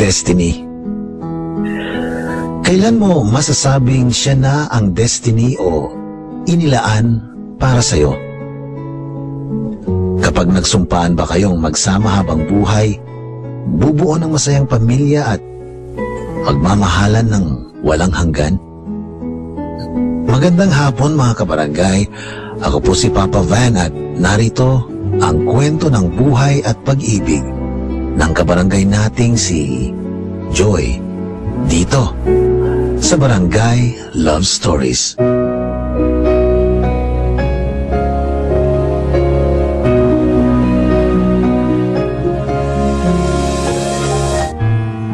Destiny. Kailan mo masasabing siya na ang destiny o inilaan para sa'yo? Kapag nagsumpaan ba kayong magsama habang buhay, bubuo ng masayang pamilya at magmamahalan ng walang hanggan? Magandang hapon mga kabarangay, ako po si Papa Van at narito ang kwento ng buhay at pag-ibig ng kabarangay nating si Joy, dito sa Barangay Love Stories.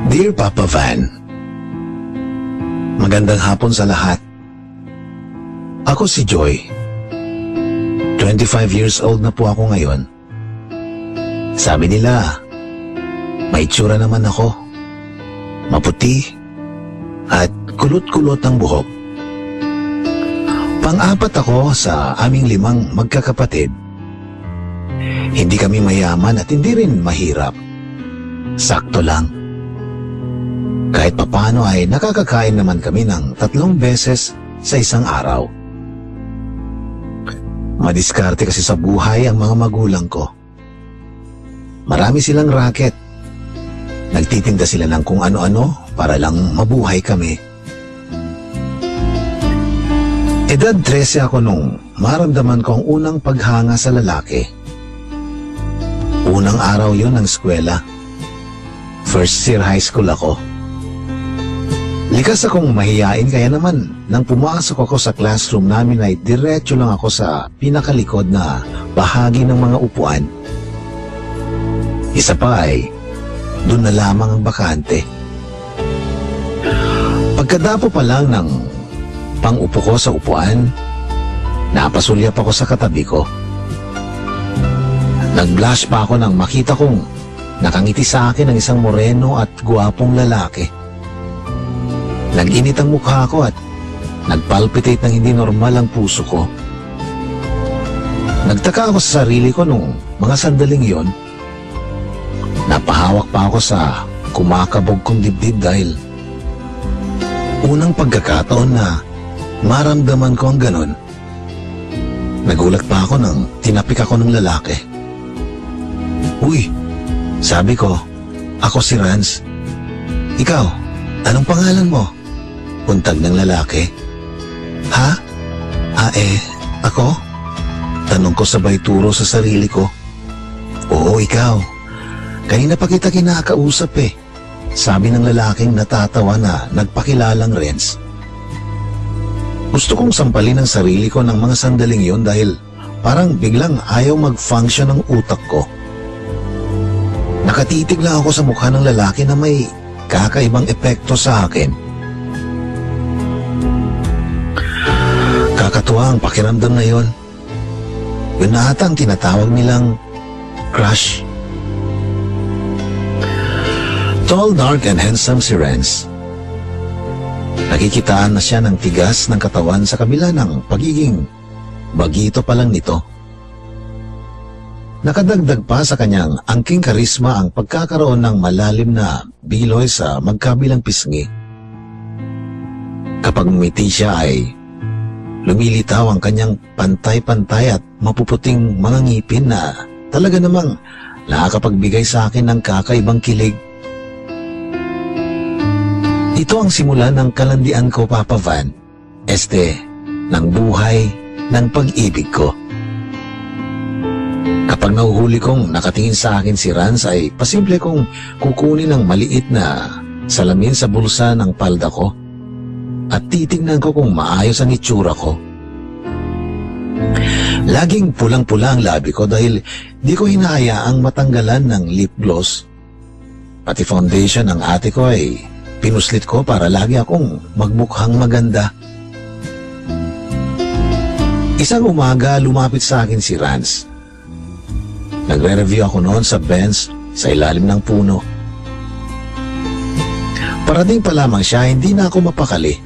Dear Papa Van, magandang hapon sa lahat. Ako si Joy. 25 years old na po ako ngayon. Sabi nila, may itsura naman ako. Maputi at kulot-kulot ang buhok. Pang-apat ako sa aming 5 magkakapatid. Hindi kami mayaman at hindi rin mahirap. Sakto lang. Kahit papano ay nakakakain naman kami ng 3 beses sa isang araw. Madiskarte kasi sa buhay ang mga magulang ko. Marami silang racket. Nagtitinda sila ng kung ano-ano para lang mabuhay kami. Edad 13 ako nung maramdaman ko ang unang paghanga sa lalaki. Unang araw yon ng eskwela. First year high school ako. Likas akong mahiyain kaya naman nang pumasok ako sa classroom namin ay diretso lang ako sa pinakalikod na bahagi ng mga upuan. Isa pa ay doon na lamang ang bakante. Pagkadapo pa lang ng pang-upo ko sa upuan, napasulyap ako sa katabi ko. Nag-blush pa ako nang makita kong nakangiti sa akin ang isang moreno at guwapong lalaki. Nag-init ang mukha ko at nagpalpitate ng hindi normal ang puso ko. Nagtaka ako sa sarili ko nung mga sandaling yon. Napahawak pa ako sa kumakabog kong dibdib dahil unang pagkakataon na maramdaman ko ang ganon. Nagulat pa ako nang tinapik ako ng lalaki. Uy, sabi ko, ako si Rans. Ikaw, anong pangalan mo? Untag ng lalaki. Ha? Ako? Tanong ko sabay turo sa sarili ko. Oo, ikaw. Kanina pa kita kinakausap eh. Sabi ng lalaking natatawa na nagpakilalang Renz. Gusto kong sampalin ang sarili ko ng mga sandaling yon dahil parang biglang ayaw mag-function ang utak ko. Nakatitig lang ako sa mukha ng lalaki na may kakaibang epekto sa akin. Kakatuwa ang pakiramdam na yon. Yun na ata ang tinatawag nilang crush. Tall, dark, and handsome si Renz. Nakikitaan na siya ng tigas ng katawan sa kabila ng pagiging bagito pa lang nito. Nakadagdag pa sa kanyang angking karisma ang pagkakaroon ng malalim na biloy sa magkabilang pisngi. Kapag ngumiti siya ay lumilitaw ang kanyang pantay-pantay at mapuputing mga ngipin na talaga namang nakakapagbigay sa akin ng kakaibang kilig. Ito ang simula ng kalandian ko, Papa Van. Ng buhay ng pag-ibig ko. Kapag nahuhuli kong nakatingin sa akin si Rans ay pasimple kong kukunin ang maliit na salamin sa bulsa ng palda ko at titignan ko kung maayos ang itsura ko. Laging pulang-pula ang labi ko dahil di ko hinahayaang matanggalan ng lip gloss. Pati foundation ng ate ko ay pinuslit ko para lagi akong magmukhang maganda. Isang umaga lumapit sa akin si Rans. Nagre-review ako noon sa bench sa ilalim ng puno. Parating pa lamang siya, hindi na ako mapakali.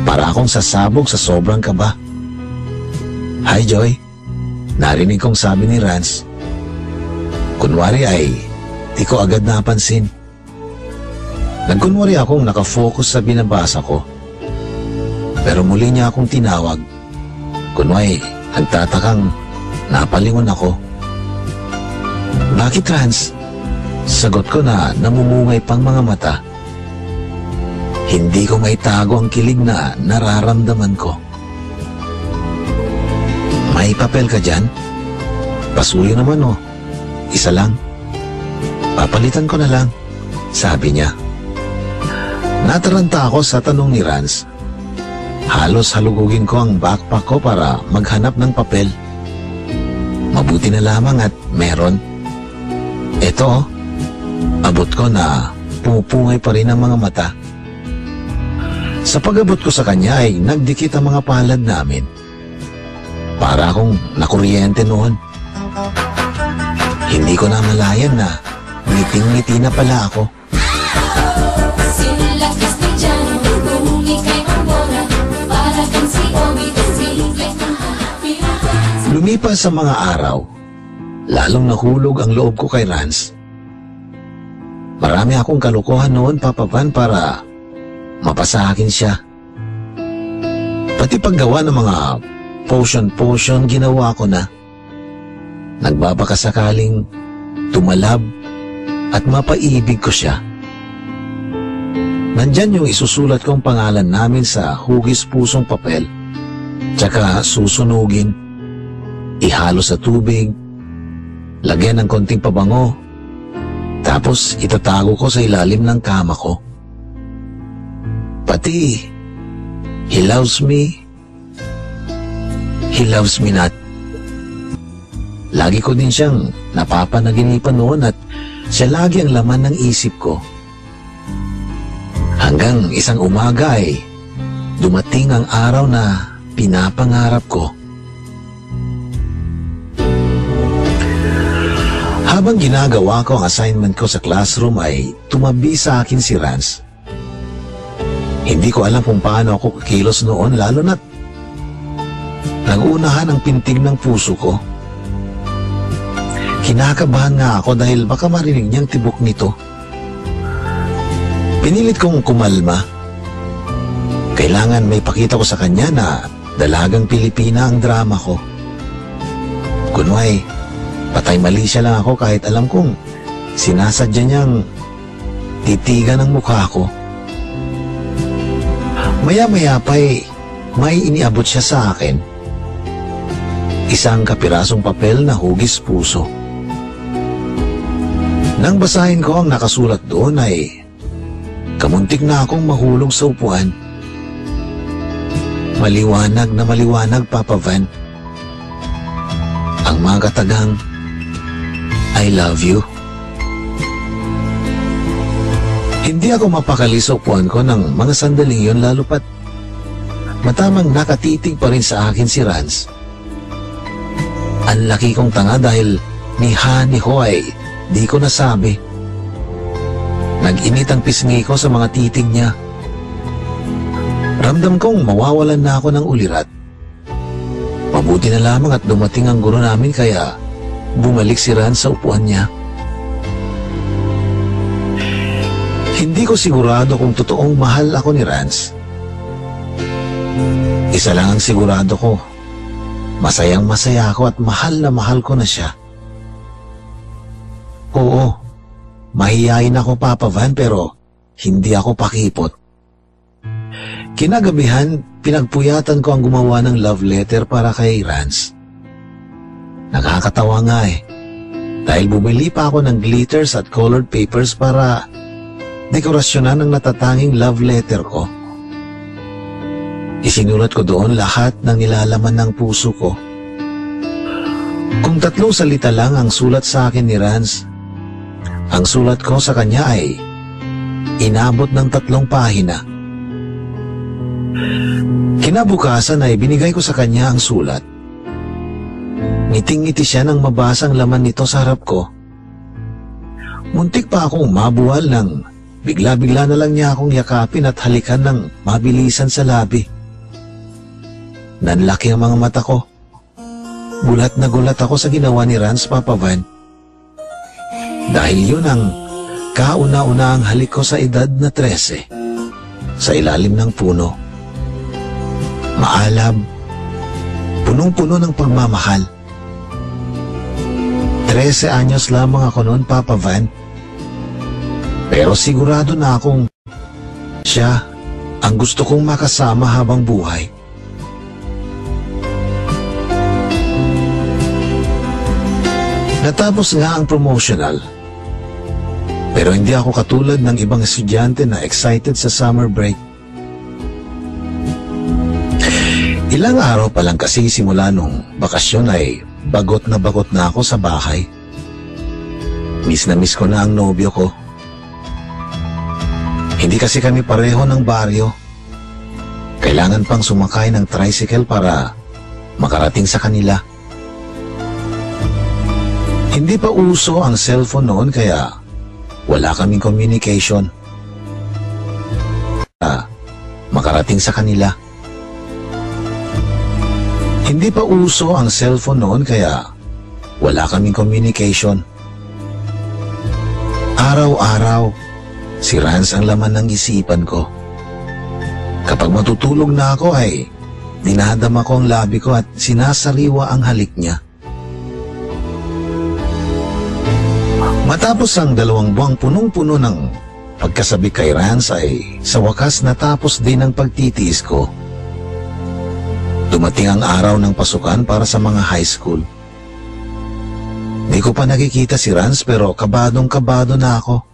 Para akong sasabog sa sobrang kaba. Hi Joy, narinig kong sabi ni Rans. Kunwari ay di ko agad napansin. Nagkunwari akong nakafocus sa binabasa ko. Pero muli niya akong tinawag. Kunwari, nagtatakang napalingon ako. Bakit, Rans? Sagot ko na namumungay pang mga mata. Hindi ko maitago ang kilig na nararamdaman ko. May papel ka dyan? Pasuyo naman oh. Isa lang. Papalitan ko na lang, sabi niya. Nataranta ako sa tanong ni Rans. Halos halugugin ko ang backpack ko para maghanap ng papel. Mabuti na lamang at meron. Eto, abot ko na pumupungay pa rin ang mga mata. Sa pag-abot ko sa kanya ay nagdikit ang mga palad namin. Para akong nakuryente noon. Hindi ko na malayan na ngiting-ngiti na pala ako. Lumipas sa mga araw, lalong nahulog ang loob ko kay Rans. Marami akong kalokohan noon, Papa Van, para mapasakin siya. Pati paggawa ng mga potion ginawa ko na. Nagbabakasakaling tumalab at mapaibig ko siya. Nandyan yung isusulat kong pangalan namin sa hugis pusong papel. Tsaka susunugin, ihalo sa tubig, lagyan ng konting pabango, tapos itatago ko sa ilalim ng kama ko. Pati, he loves me not. Lagi ko din siyang napapanaginipan noon at siya lagi ang laman ng isip ko. Hanggang isang umaga ay dumating ang araw na pinapangarap ko. Habang ginagawa ko ang assignment ko sa classroom ay tumabi sa akin si Rans. Hindi ko alam kung paano ako kikilos noon, lalo na't nag-uunahan ang pintig ng puso ko. Kinakabahan nga ako dahil baka marinig niyang tibok nito. Pinilit kong kumalma. Kailangan may pakita ko sa kanya na dalagang Pilipina ang drama ko. Kunway, patay mali siya lang ako kahit alam kong sinasadya niyang titigan ang mukha ko. Maya-maya pa'y may iniabot siya sa akin. Isang kapirasong papel na hugis puso. Nang basahin ko ang nakasulat doon ay kamuntik na akong mahulog sa upuan. Maliwanag na maliwanag, Papa Van. Ang mga katagang, I love you. Hindi ako mapakali sa upuan ko ng mga sandaling yun, lalo pat matamang nakatitig pa rin sa akin si Rans. Ang laki kong tanga dahil ni ha ni ho ay di ko nasabi. Nag-init ang pisngi ko sa mga titig niya. Ramdam kong mawawalan na ako ng ulirat. Mabuti na lamang at dumating ang guro namin kaya bumalik si Rans sa upuan niya. Hindi ko sigurado kung totoong mahal ako ni Rans. Isa lang ang sigurado ko. Masayang masaya ako at mahal na mahal ko na siya. Oo, mahihayin ako, Papa Van, pero hindi ako pakipot. Kinagabihan, pinagpuyatan ko ang gumawa ng love letter para kay Rans. Nakakatawa nga eh, dahil bumili pa ako ng glitters at colored papers para dekorasyonan ang natatanging love letter ko. Isinulat ko doon lahat ng nilalaman ng puso ko. Kung 3 salita lang ang sulat sa akin ni Rans, ang sulat ko sa kanya ay inabot ng 3 pahina. Kinabukasan ay binigay ko sa kanya ang sulat. Ngiting-ngiti siya nang mabasa ang laman nito sa harap ko. Muntik pa akong mabuwal nang bigla-bigla na lang niya akong yakapin at halikan ng mabilisan sa labi. Nanlaki ang mga mata ko. Gulat na gulat ako sa ginawa ni Rans, Papa Van. Dahil yun ang Kauna-una ang halik ko sa edad na 13. Sa ilalim ng puno. Maalab. Punong-puno ng pagmamahal. 13 anyos lamang ako noon, Papa Van. Pero sigurado na akong siya ang gusto kong makasama habang buhay. Natapos nga ang promotional. Pero hindi ako katulad ng ibang estudyante na excited sa summer break. Ilang araw pa lang kasi simula nung bakasyon ay bagot na ako sa bahay. Miss na miss ko na ang nobyo ko. Hindi kasi kami pareho ng baryo. Kailangan pang sumakay ng tricycle para makarating sa kanila. Hindi pa uso ang cellphone noon kaya wala kaming communication. Makarating sa kanila. Hindi pa uso ang cellphone noon kaya wala kaming communication. Araw-araw, si Rance ang laman ng isipan ko. Kapag matutulog na ako ay dinadama ko ang labi ko at sinasariwa ang halik niya. Matapos ang 2 buwang punong-puno ng pagkasabi kay Rance ay sa wakas natapos din ang pagtitiis ko. Dumating ang araw ng pasukan para sa mga high school. Di ko pa nakikita si Rance pero kabadong-kabado na ako.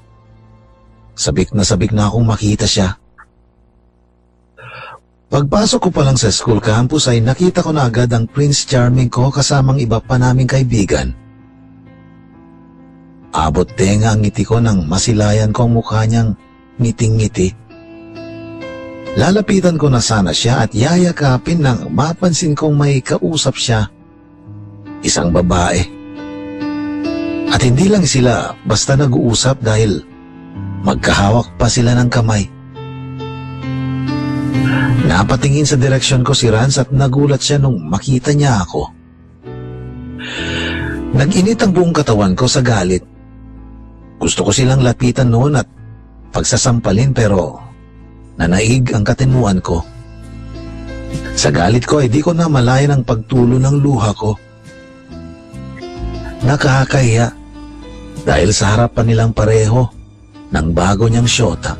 Sabik na akong makita siya. Pagpasok ko pa lang sa school campus ay nakita ko na agad ang Prince Charming ko kasamang iba pa naming kaibigan. Abot tenga ang ngiti ko nang masilayan ko ang mukha niyang ngiting-ngiti. Lalapitan ko na sana siya at yayakapin nang mapansin kong may kausap siya. Isang babae. At hindi lang sila basta nag-uusap dahil magkahawak pa sila ng kamay. Napatingin sa direksyon ko si Rance at nagulat siya nung makita niya ako. Nag-init ang buong katawan ko sa galit. Gusto ko silang lapitan noon at pagsasampalin pero nanaig ang katinuan ko. Sa galit ko ay di ko na malayan ang pagtulo ng luha ko. Nakakahiya dahil sa harapan nilang pareho ng bago niyang syota.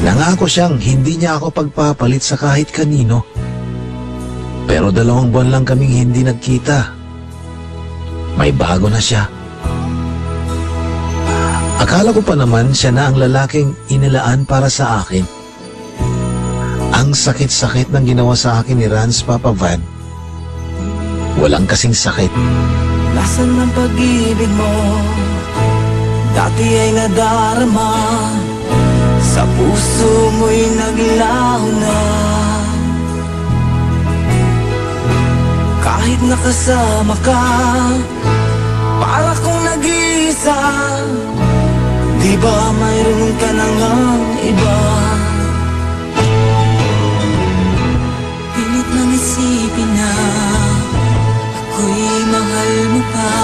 Nangako siyang hindi niya ako pagpapalit sa kahit kanino. Pero 2 buwan lang kaming hindi nagkita. May bago na siya. Akala ko pa naman siya na ang lalaking inilaan para sa akin. Ang sakit-sakit ng ginawa sa akin ni Rance, Papa Van. Walang kasing sakit. Nasaan ang pag-ibig mo? Dati ay nadarama. Sa puso mo'y naglaho na. Kahit nakasama ka, para kong nag-iisa. Di ba mayroon ka na ngang iba? Pilit nang isipin na ako'y mahal mo pa.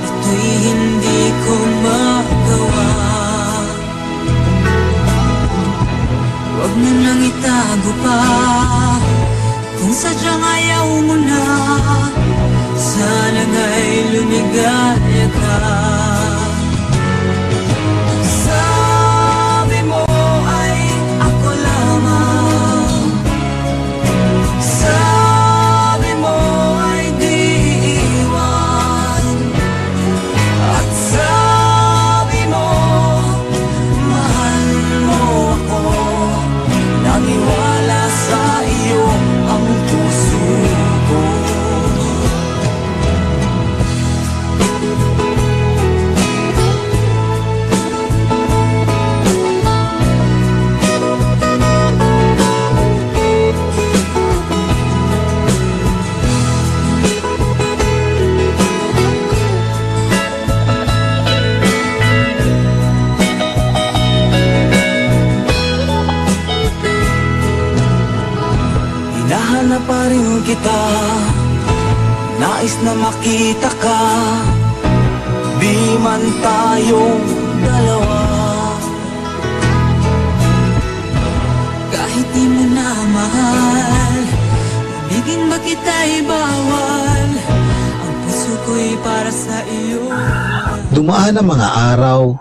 Ito'y hindi ko magawa. Huwag mo nang itago pa. Kung sadyang ayaw mo na, sana nga'y lumigaya ka. Sabi mo ay ako lamang. Sabi mo ay di iwan. At sabi mo, mahal mo ako. Naniwala sa iyo ang puso ko. Hinahanap pa rin kita, nais na makita ka. Di man tayong dalawa, kahit di mo na mahal, ibigin ba kita'y bawal? Ang puso ko'y para sa iyo. Dumaan ang mga araw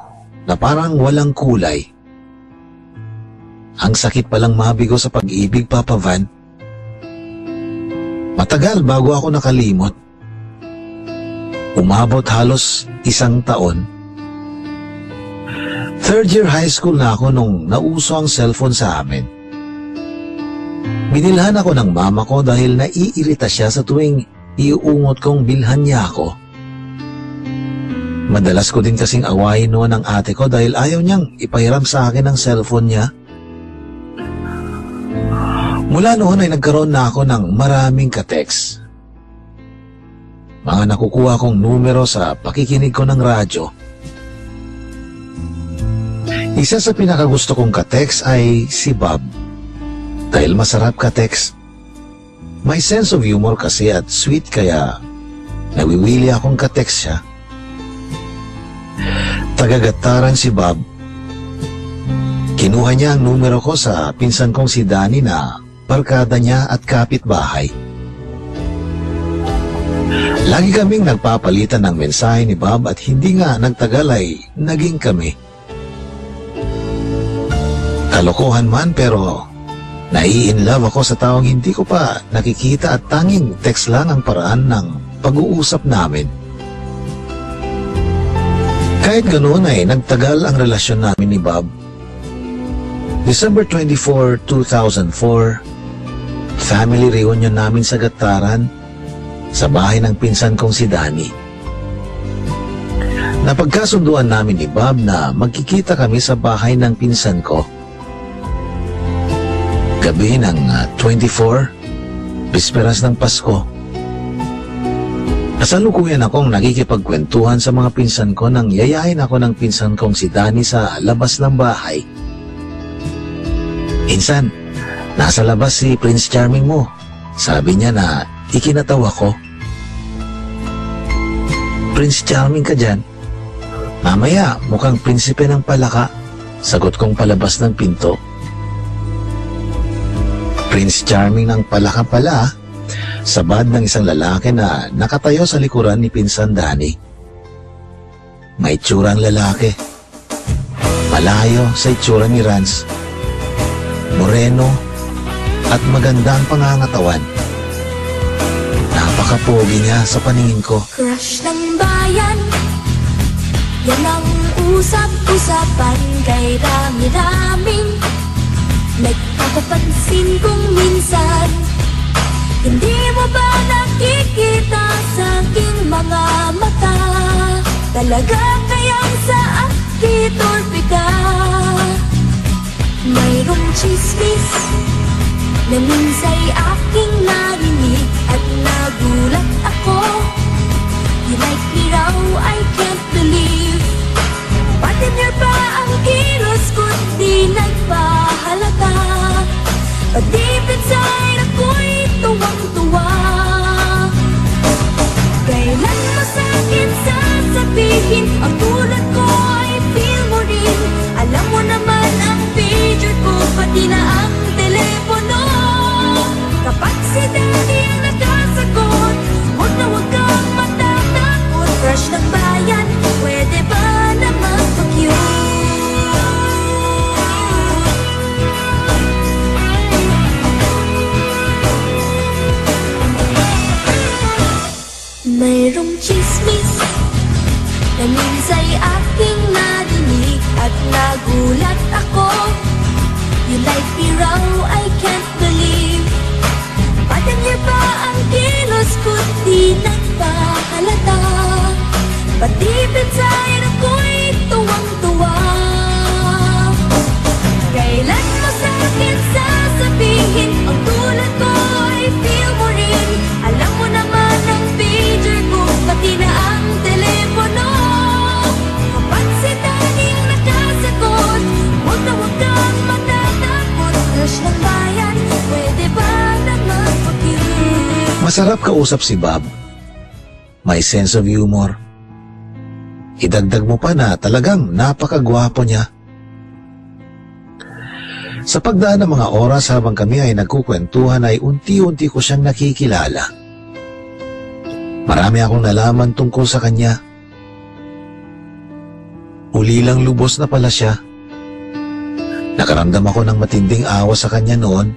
na parang walang kulay. Ang sakit palang mabigo sa pag-ibig, Papa Van. Matagal bago ako nakalimot. Umabot halos 1 taon. Third year high school na ako nung nauso ang cellphone sa amin. Binilhan ako ng mama ko dahil naiirita siya sa tuwing iuungot kong bilhan niya ako. Madalas ko din kasing awayin noon ang ate ko dahil ayaw niyang ipahiram sa akin ang cellphone niya. Mula noon ay nagkaroon na ako ng maraming ka-text. Mga nakukuha kong numero sa pakikinig ko ng radyo. Isa sa pinakagusto kong ka-text ay si Bob. Dahil masarap ka-text. May sense of humor kasi at sweet kaya nawiwili akong ka-text siya. Tagagataran si Bob. Kinuha niya ang numero ko sa pinsan kong si Danny na barkada niya at kapitbahay. Lagi kaming nagpapalitan ng mensahe ni Bob at hindi nga nagtagal ay naging kami. Kalokohan man pero nai-inlove ako sa taong hindi ko pa nakikita at tanging text lang ang paraan ng pag-uusap namin. Kahit ganoon ay nagtagal ang relasyon namin ni Bob. December 24, 2004, family reunion namin sa Gataran, sa bahay ng pinsan kong si Danny. Napagkasunduan namin ni Bob na magkikita kami sa bahay ng pinsan ko. Gabi ng 24, bisperas ng Pasko. Kasalukuyan akong nakikipagkwentuhan sa mga pinsan ko nang yayain ako ng pinsan kong si Danny sa labas ng bahay. Insan, nasa labas si Prince Charming mo. Sabi niya na ikinatawa ko. Prince Charming ka dyan? Mamaya, mukhang prinsipe ng palaka. Sagot kong palabas ng pinto. Prince Charming ng palaka pala, sabad ng isang lalaki na nakatayo sa likuran ni Pinsan Danny. May tsurang lalaki. Malayo sa itsura ni Rance. Moreno at maganda ang pangangatawan. Napakapogi niya sa paningin ko. Crush ng bayan, yan ang usap-usapan kay dami-daming nagpapapansin kung minsan. Hindi mo ba nakikita sa aking mga mata? Talaga kayang sa akit or pika? Mayroong chismis na minsa'y aking narinig at nagulat ako. You like me raw, I can't believe. Partner pa ang kilos ko't di nagpahalata. But deep inside ako'y tuwang-tuwa. Kailan mo sa'kin sasabihin ang tulad ko ay feel mo rin? Alam mo naman ang pager ko, pati na ang telepono. Kapag si Daddy ang nakasagot, huwag na huwag kang matatakot. Crush ng bayan, pwede ba na magpa-cute? Mayroong chismis na minsa'y aking narinig at nagulat ako. You like me raw, I can't believe. Partner pa ang kilos ko't di nagpahalata. But deep inside ako'y tuwang-tuwa. Kailan mo sa'kin sasabihin ang tulad ko ay feel mo rin? Alam mo naman ang pager ko, pati na ang telepono. Kapag si Daddy ang nakasagot, huwag na huwag kang matatakot. Crush ng bayan, pwede ba na magpa-cute? Masarap kausap si Bob. May sense of humor. idagdag mo pa na talagang napakagwapo niya. Sa pagdaan ng mga oras habang kami ay nagkukwentuhan ay unti-unti ko siyang nakikilala. Marami akong nalaman tungkol sa kanya. Ulilang lubos na pala siya. Nakaramdam ako ng matinding awa sa kanya noon.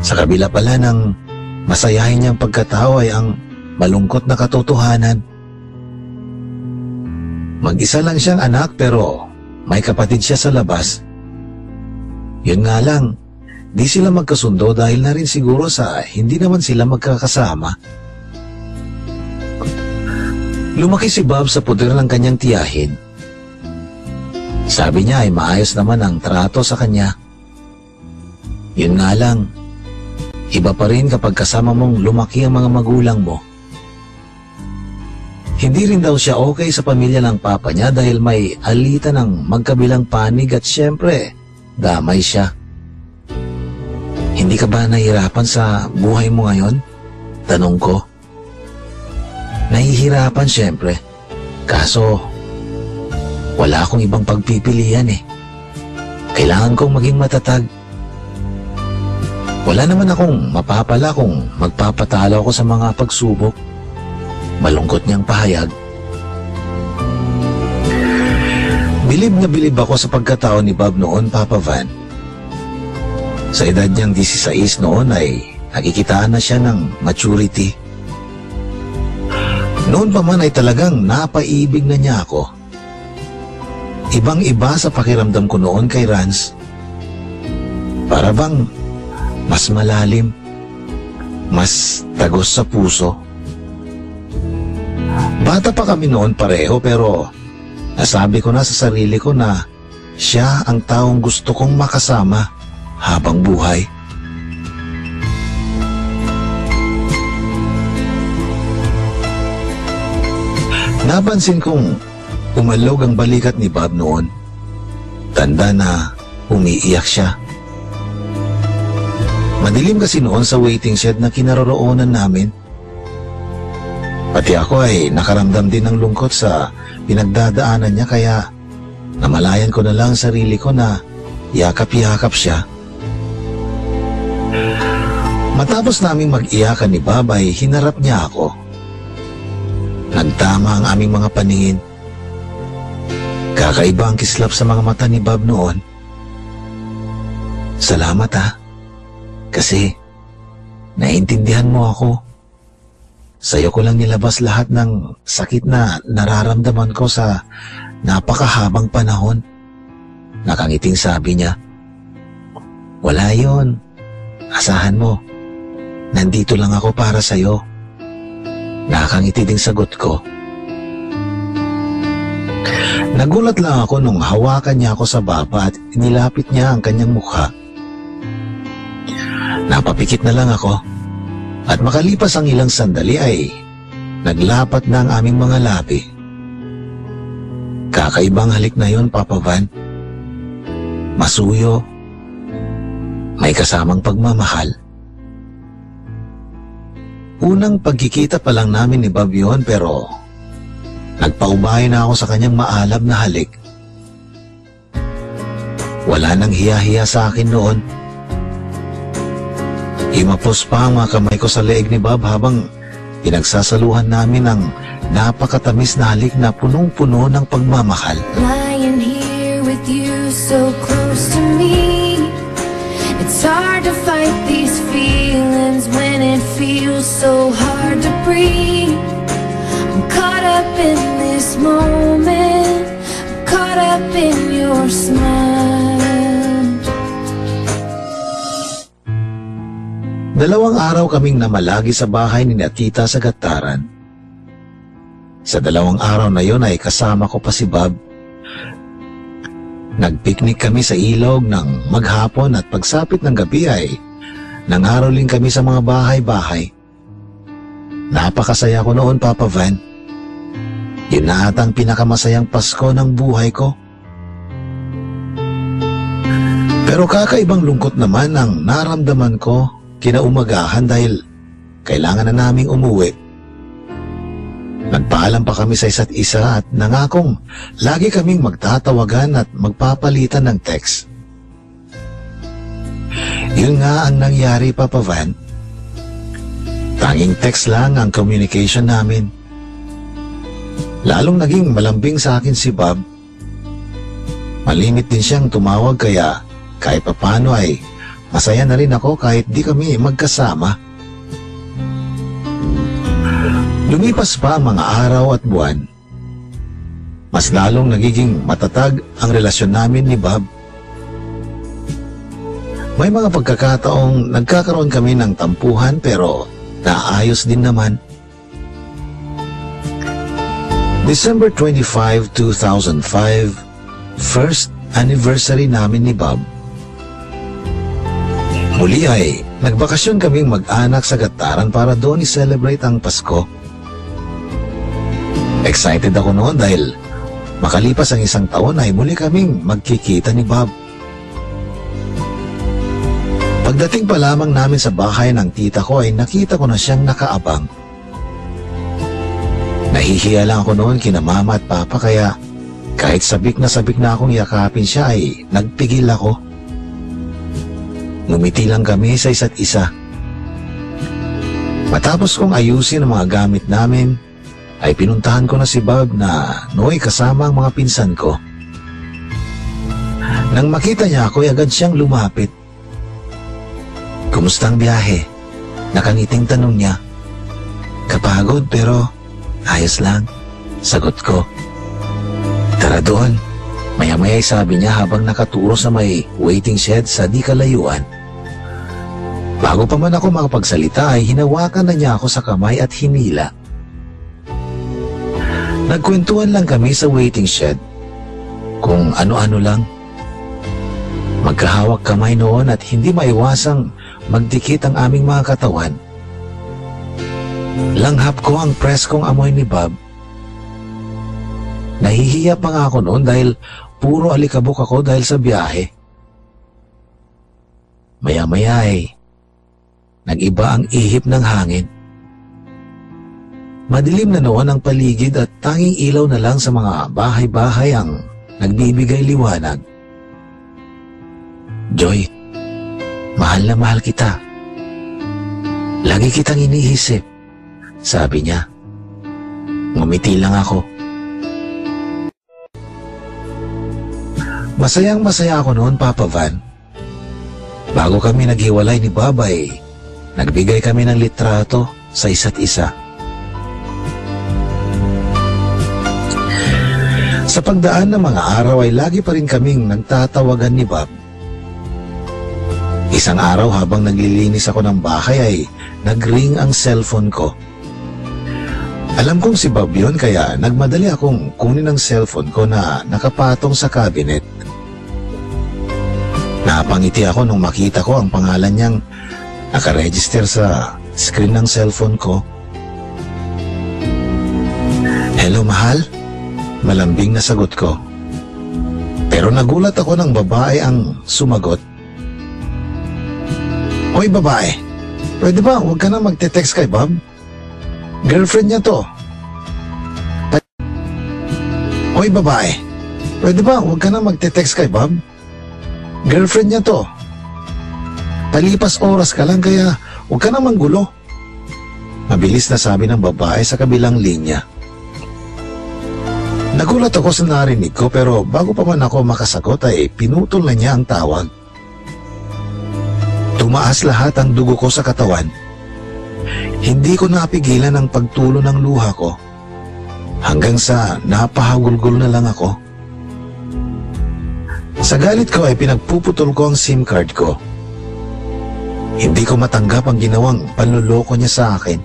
Sa kabila pala ng masayahin niyang pagkatao ay ang malungkot na katotohanan. Mag-isa lang siyang anak pero may kapatid siya sa labas. Yun nga lang, di sila magkasundo dahil na rin siguro sa hindi naman sila magkakasama. Lumaki si Bob sa puder ng kanyang tiyahin. Sabi niya ay maayos naman ang trato sa kanya. Yun nga lang, iba pa rin kapag kasama mong lumaki ang mga magulang mo. Hindi rin daw siya okay sa pamilya ng papa niya dahil may alitan ng magkabilang panig at syempre, damay siya. Hindi ka ba nahihirapan sa buhay mo ngayon? Tanong ko. Nahihirapan syempre. Kaso, wala akong ibang pagpipilian eh. Kailangan kong maging matatag. Wala naman akong mapapala kung magpapatalo ako sa mga pagsubok. Malungkot niyang pahayag. Bilib na bilib ako sa pagkatao ni Bob noon, Papa Van. Sa edad niyang 16 noon ay nakikitaan na siya ng maturity. Noon pa man ay talagang napaibig na niya ako. Ibang-iba sa pakiramdam ko noon kay Rance. Para bang mas malalim, mas tagos sa puso. Bata pa kami noon pareho pero nasabi ko na sa sarili ko na siya ang taong gusto kong makasama habang buhay. Napansin kong umalog ang balikat ni Bob noon. Tanda na umiiyak siya. Madilim kasi noon sa waiting shed na kinaroroonan namin. Pati ako ay nakaramdam din ng lungkot sa pinagdadaanan niya kaya namalayan ko na lang sarili ko na yakap-yakap siya. Matapos naming mag-iyakan ni Bob ay hinarap niya ako. Nagtama ang aming mga paningin. Kakaiba ang kislap sa mga mata ni Bob noon. Salamat ha. Kasi naiintindihan mo ako. Sa'yo ko lang nilabas lahat ng sakit na nararamdaman ko sa napakahabang panahon. Nakangiting sabi niya. Wala yon. Asahan mo. Nandito lang ako para sa'yo. Nakangiti ding sagot ko. Nagulat lang ako nung hawakan niya ako sa baba at nilapit niya ang kanyang mukha. Napapikit na lang ako at makalipas ang ilang sandali ay naglapat na ang aming mga labi. Kakaibang halik na yon, Papa Van. Masuyo, may kasamang pagmamahal. Unang pagkikita pa lang namin ni Bob yun pero nagpaubaya na ako sa kanyang maalab na halik. Wala nang hiya-hiya sa akin noon. Himapos pa ang mga kamay ko sa leeg ni Bob habang pinagsasaluhan namin ang napakatamis na halik na punong-puno ng pagmamahal. Lying here with you so close to me. It's hard to fight these feelings when it feels so hard to breathe. I'm caught up in this moment, I'm caught up in your smile. 2 araw kaming namalagi sa bahay ni Tita sa Gataran. Sa 2 araw na yon ay kasama ko pa si Bob. Nagpiknik kami sa ilog ng maghapon at pagsapit ng gabi ay nangaroling kami sa mga bahay-bahay. Napakasaya ko noon, Papa Van. Yun na atang pinakamasayang Pasko ng buhay ko. Pero kakaibang lungkot naman ang naramdaman ko kinaumagahan dahil kailangan na naming umuwi. Nagpaalam pa kami sa isa't isa at nangakong lagi kaming magtatawagan at magpapalitan ng text. Yun nga ang nangyari, Papa Van. Tanging text lang ang communication namin. Lalong naging malambing sa akin si Bob. Malimit din siyang tumawag kaya kahit papano ay masaya na rin ako kahit di kami magkasama. Lumipas pa ang mga araw at buwan. Mas lalong nagiging matatag ang relasyon namin ni Bob. May mga pagkakataong nagkakaroon kami ng tampuhan pero naayos din naman. December 25, 2005, first anniversary namin ni Bob. Muli ay nagbakasyon kaming mag-anak sa Gataran para doon i-celebrate ang Pasko. Excited ako noon dahil makalipas ang isang taon ay muli kaming magkikita ni Bob. Pagdating pa lamang namin sa bahay ng tita ko ay nakita ko na siyang nakaabang. Nahihiya lang ako noon kina mama at papa kaya kahit sabik na akong yakapin siya ay nagpigil ako. Ngumiti lang kami sa isa't isa. Matapos kong ayusin ang mga gamit namin, ay pinuntahan ko na si Bob na nooy kasama ang mga pinsan ko. Nang makita niya ako, ay agad siyang lumapit. Kumusta ang biyahe? Nakangiting tanong niya. Kapagod pero ayos lang, sagot ko. Tara doon. Maya-maya sabi niya habang nakaturo sa may waiting shed sa di kalayuan. Bago pa man ako makapagsalita ay hinawakan na niya ako sa kamay at hinila. Nagkwentuhan lang kami sa waiting shed. Kung ano-ano lang. Magkahawak kamay noon at hindi maiwasang magdikit ang aming mga katawan. Langhap ko ang preskong amoy ni Bob. Nahihiya pa nga ako noon dahil puro alikabok ako dahil sa biyahe. Maya-maya ay nag-iba ang ihip ng hangin. Madilim na noon ang paligid at tanging ilaw na lang sa mga bahay-bahay ang nagbibigay liwanag. Joy, mahal na mahal kita. Lagi kitang iniisip, sabi niya. Ngumiti lang ako. Masayang masaya ako noon, Papa Van. Bago kami naghiwalay ni Bob ay nagbigay kami ng litrato sa isa't isa. Sa pagdaan ng mga araw ay lagi pa rin kaming nagtatawagan ni Bob. Isang araw habang naglilinis ako ng bahay ay nag-ring ang cellphone ko. Alam kong si Bob yun kaya nagmadali akong kunin ang cellphone ko na nakapatong sa cabinet. Napangiti ako nung makita ko ang pangalan niyang nakaregister sa screen ng cellphone ko. Hello, mahal? Malambing na sagot ko. Pero nagulat ako ng babae ang sumagot. Hoy babae, pwede ba huwag ka na magte-text kay Bob? Girlfriend niya to. Hoy babae, pwede ba huwag ka na magte-text kay Bob? Girlfriend niya to. Palipas oras ka lang kaya huwag ka na manggulo. Mabilis na sabi ng babae sa kabilang linya. Nagulat ako sa narinig ko pero bago pa man ako makasagot ay pinutol na niya ang tawag. Tumaas lahat ang dugo ko sa katawan. Hindi ko napigilan ang pagtulo ng luha ko. Hanggang sa napahagulgol na lang ako. Sa galit ko ay pinagpuputol ko ang SIM card ko. Hindi ko matanggap ang ginawang panluloko niya sa akin.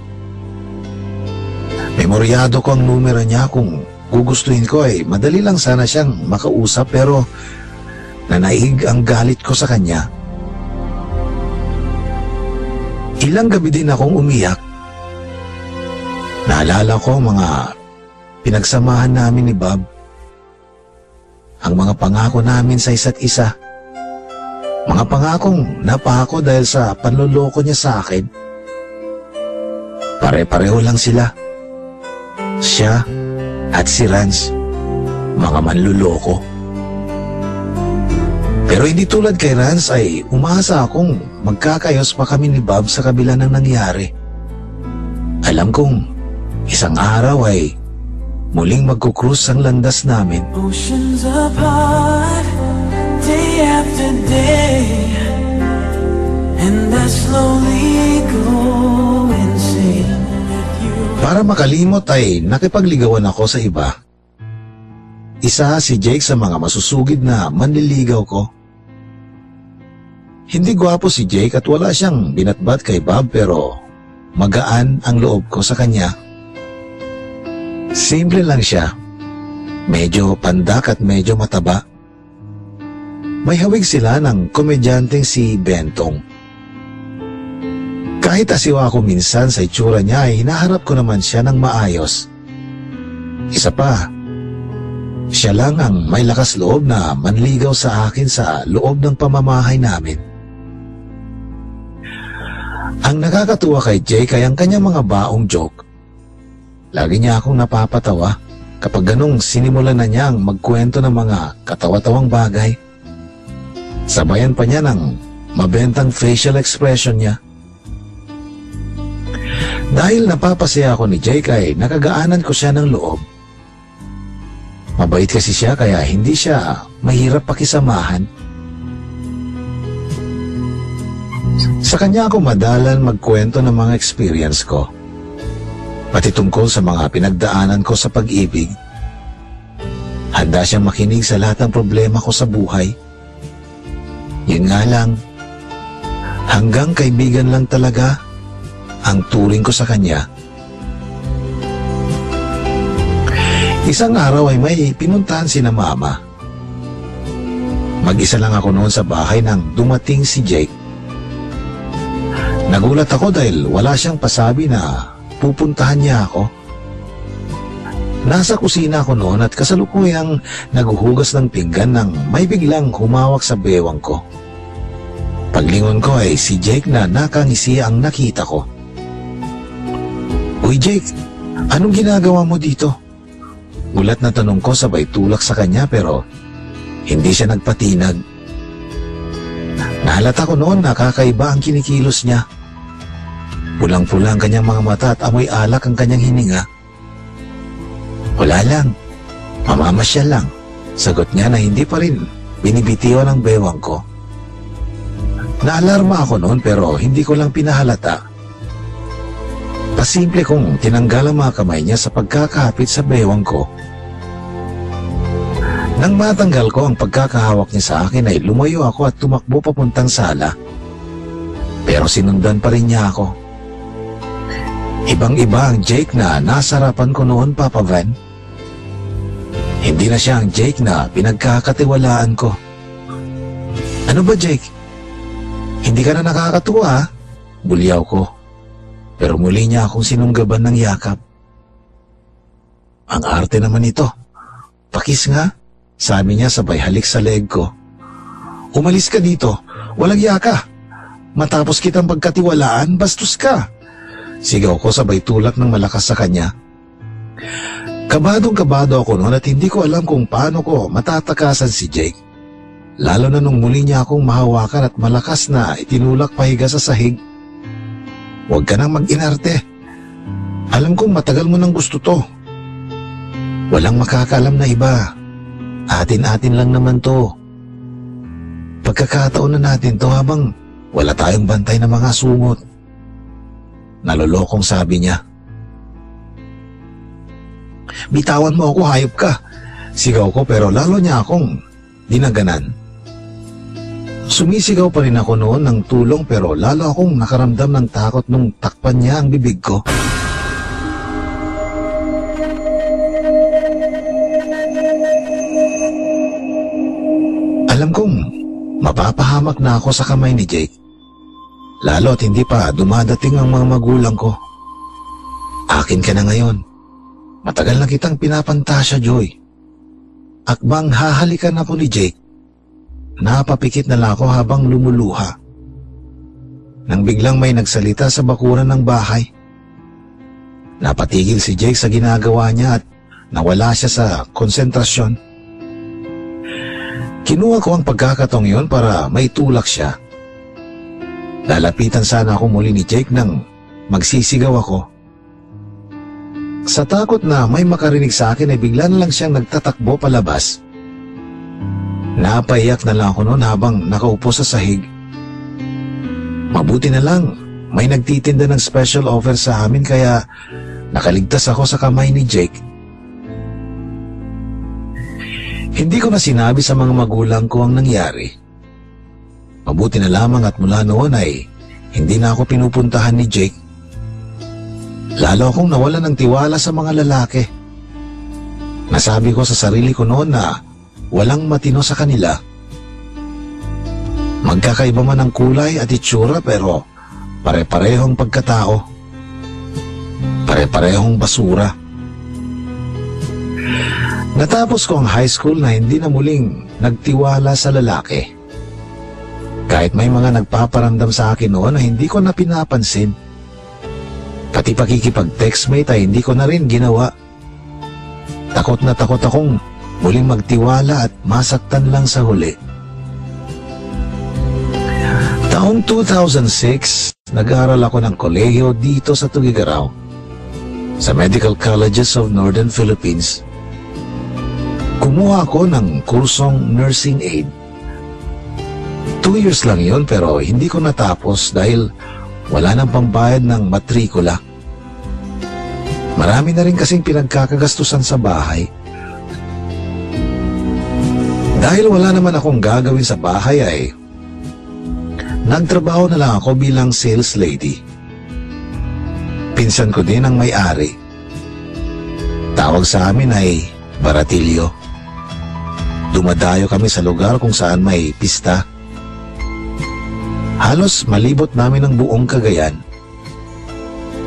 Memoryado ko ang numero niya kung gugustuhin ko ay madali lang sana siyang makausap pero nanaig ang galit ko sa kanya. Ilang gabi din akong umiyak. Naalala ko mga pinagsamahan namin ni Bob. Ang mga pangako namin sa isa't isa. Mga pangakong napako dahil sa panloloko niya sa akin. Pare-pareho lang sila. Siya at si Rance, mga manluloko. Pero hindi tulad kay Rance ay umasa akong magkakayos pa kami ni Bob sa kabila ng nangyari. Alam kong isang araw ay muling magkukrus ang landas namin. Oceans apart, day after day, and I slowly go insane with you. Para makalimot ay nakipagligawan ako sa iba. Isa si Jake sa mga masusugid na manliligaw ko. Hindi gwapo si Jake at wala siyang binatbat kay Bob pero magaan ang loob ko sa kanya. Simple lang siya. Medyo pandak at medyo mataba. May hawig sila ng komedyanteng si Bentong. Kahit asiwa ako minsan sa itsura niya ay hinaharap ko naman siya ng maayos. Isa pa, siya lang ang may lakas loob na manligaw sa akin sa loob ng pamamahay namin. Ang nakakatuwa kay Jake ay ang kanyang mga baong joke. Lagi niya akong napapatawa kapag ganong sinimulan na niyang magkwento ng mga katawa-tawang bagay. Sabayan pa niya ng mabentang facial expression niya. Dahil napapasaya ako ni Jake ay nakagaanan ko siya ng loob. Mabait kasi siya kaya hindi siya mahirap pakisamahan. Sa kanya ako madalan magkwento ng mga experience ko. Pati tungkol sa mga pinagdaanan ko sa pag-ibig. Handa siyang makinig sa lahat ng problema ko sa buhay. Yun nga lang, hanggang kaibigan lang talaga ang turing ko sa kanya. Isang araw ay may pinuntahan sina Mama. Mag-isa lang ako noon sa bahay nang dumating si Jake. Nagulat ako dahil wala siyang pasabi na pupuntahan niya ako. Nasa kusina ako noon at kasalukuyang naghuhugas ng pinggan nang may biglang humawak sa bewang ko. Paglingon ko ay si Jake na nakangisi ang nakita ko. "Uy Jake, anong ginagawa mo dito?" Ulat na tanong ko sabay tulak sa kanya pero hindi siya nagpatinag. Nahalata ko noon na kakaiba ang kinikilos niya. Pulang-pula ang kanyang mga mata at amoy alak ang kanyang hininga. "Wala lang, mamamasyal lang," sagot niya na hindi pa rin binibitiwan ang bewang ko. Naalarma ako noon pero hindi ko lang pinahalata. Pasimple kong tinanggal ang mga kamay niya sa pagkakahapit sa bewang ko. Nang matanggal ko ang pagkakahawak niya sa akin ay lumayo ako at tumakbo papuntang sala. Pero sinundan pa rin niya ako. Ibang-iba ang Jake na nasa harapan ko noon, Papa Van. Hindi na siya ang Jake na pinagkakatiwalaan ko. "Ano ba, Jake? Hindi ka na nakakatuwa, ha?" Bulyaw ko. Pero muli niya akong sinunggaban ng yakap. "Ang arte naman ito. Pakis nga," sabi niya sabay halik sa leeg ko. "Umalis ka dito. Walang yaka. Matapos kitang pagkatiwalaan, bastos ka." Sigaw ko sabay tulak ng malakas sa kanya. Kabadong-kabado ako noon at hindi ko alam kung paano ko matatakasan si Jake. Lalo na nung muli niya akong mahawakan at malakas na itinulak pahiga sa sahig. "Huwag ka nang mag-inarte. Alam kong matagal mo nang gusto to. Walang makakaalam na iba. Atin-atin lang naman to. Pagkakataon na natin to habang wala tayong bantay na mga sungot." Nalolokong sabi niya. "Bitawan mo ako, hayop ka." Sigaw ko pero lalo niya akong dinaganan. Sumisigaw pa rin ako noon ng tulong pero lalo akong nakaramdam ng takot nung takpan niya ang bibig ko. Alam kong mapapahamak na ako sa kamay ni Jake. Lalo at hindi pa dumadating ang mga magulang ko. "Akin ka na ngayon. Matagal na kitang pinapantasya, Joy." Akbang hahalikan ako ni Jake. Napapikit na lang ako habang lumuluha. Nang biglang may nagsalita sa bakuran ng bahay. Napatigil si Jake sa ginagawa niya at nawala siya sa konsentrasyon. Kinuha ko ang pagkakataong yon para maitulak siya. Lalapitan sana ako muli ni Jake nang magsisigaw ako. Sa takot na may makarinig sa akin ay bigla na lang siyang nagtatakbo palabas. Napaiyak na lang ako noon habang nakaupo sa sahig. Mabuti na lang, may nagtitinda ng special offer sa amin kaya nakaligtas ako sa kamay ni Jake. Hindi ko na sinabi sa mga magulang ko ang nangyari. Mabuti na lamang at mula noon ay hindi na ako pinupuntahan ni Jake. Lalo akong nawalan ng tiwala sa mga lalaki. Nasabi ko sa sarili ko noon na walang matino sa kanila. Magkakaiba man ang kulay at itsura pero pare-parehong pagkatao. Pare-parehong basura. Natapos ko ang high school na hindi na muling nagtiwala sa lalaki. Kahit may mga nagpaparamdam sa akin noon na hindi ko na pinapansin. Pati pakikipag-textmate ay hindi ko na rin ginawa. Takot na takot akong muling magtiwala at masaktan lang sa huli. Taong 2006, nag-aaral ako ng kolehiyo dito sa Tugigaraw, sa Medical Colleges of Northern Philippines. Kumuha ako ng kursong nursing aid. 2 years lang yun pero hindi ko natapos dahil wala nang pambayad ng matrikula. Marami na rin kasing pinagkakagastusan sa bahay. Dahil wala naman akong gagawin sa bahay ay nagtrabaho na lang ako bilang sales lady. Pinsan ko din ang may-ari. Tawag sa amin ay Baratilyo. Dumadayo kami sa lugar kung saan may pista. Halos malibot namin ang buong Cagayan.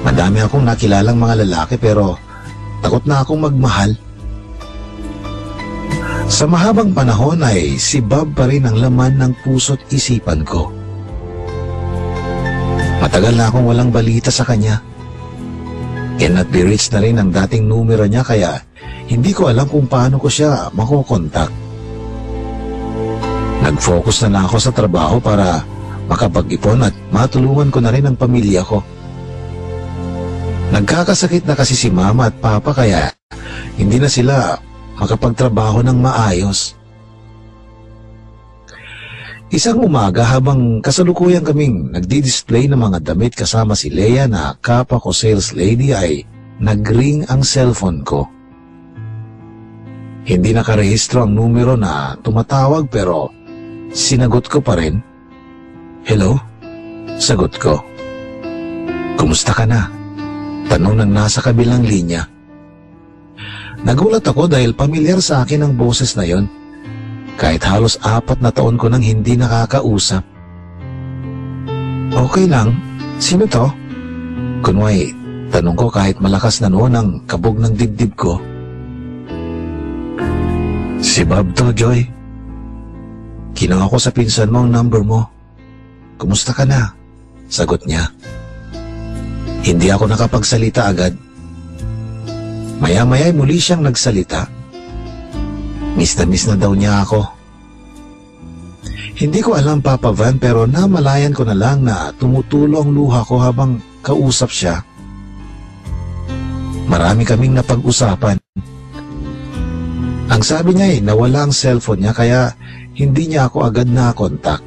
Madami akong nakilalang mga lalaki pero takot na akong magmahal. Sa mahabang panahon ay si Bob pa rin ang laman ng puso't isipan ko. Matagal na akong walang balita sa kanya. Cannot be reached na rin ang dating numero niya kaya hindi ko alam kung paano ko siya makokontak. Nag-focus na ako sa trabaho para makapag-ipon at matulungan ko na rin ang pamilya ko. Nagkakasakit na kasi si mama at papa kaya hindi na sila makapagtrabaho ng maayos. Isang umaga habang kasalukuyan kaming nagdi-display ng mga damit kasama si Leia na kapwa ko sales lady ay nag-ring ang cellphone ko. Hindi nakarehistro ang numero na tumatawag pero sinagot ko pa rin. Hello? Sagot ko. Kumusta ka na? Tanong ng nasa kabilang linya. Nagulat ako dahil pamilyar sa akin ang boses na yon. Kahit halos 4 na taon ko nang hindi nakakausap. Okay lang. Sino to? Kunway, tanong ko kahit malakas na noon ang kabog ng dibdib ko. Si Bob to, Joy. Kinuha ko sa pinsan mo ang number mo. Kumusta ka na? Sagot niya. Hindi ako nakapagsalita agad. Maya-maya muli siyang nagsalita. Miss na daw niya ako. Hindi ko alam, Papa Van, pero namalayan ko na lang na tumutulo ang luha ko habang kausap siya. Marami kaming napag-usapan. Ang sabi niya ay nawala ang cellphone niya kaya hindi niya ako agad na-contact.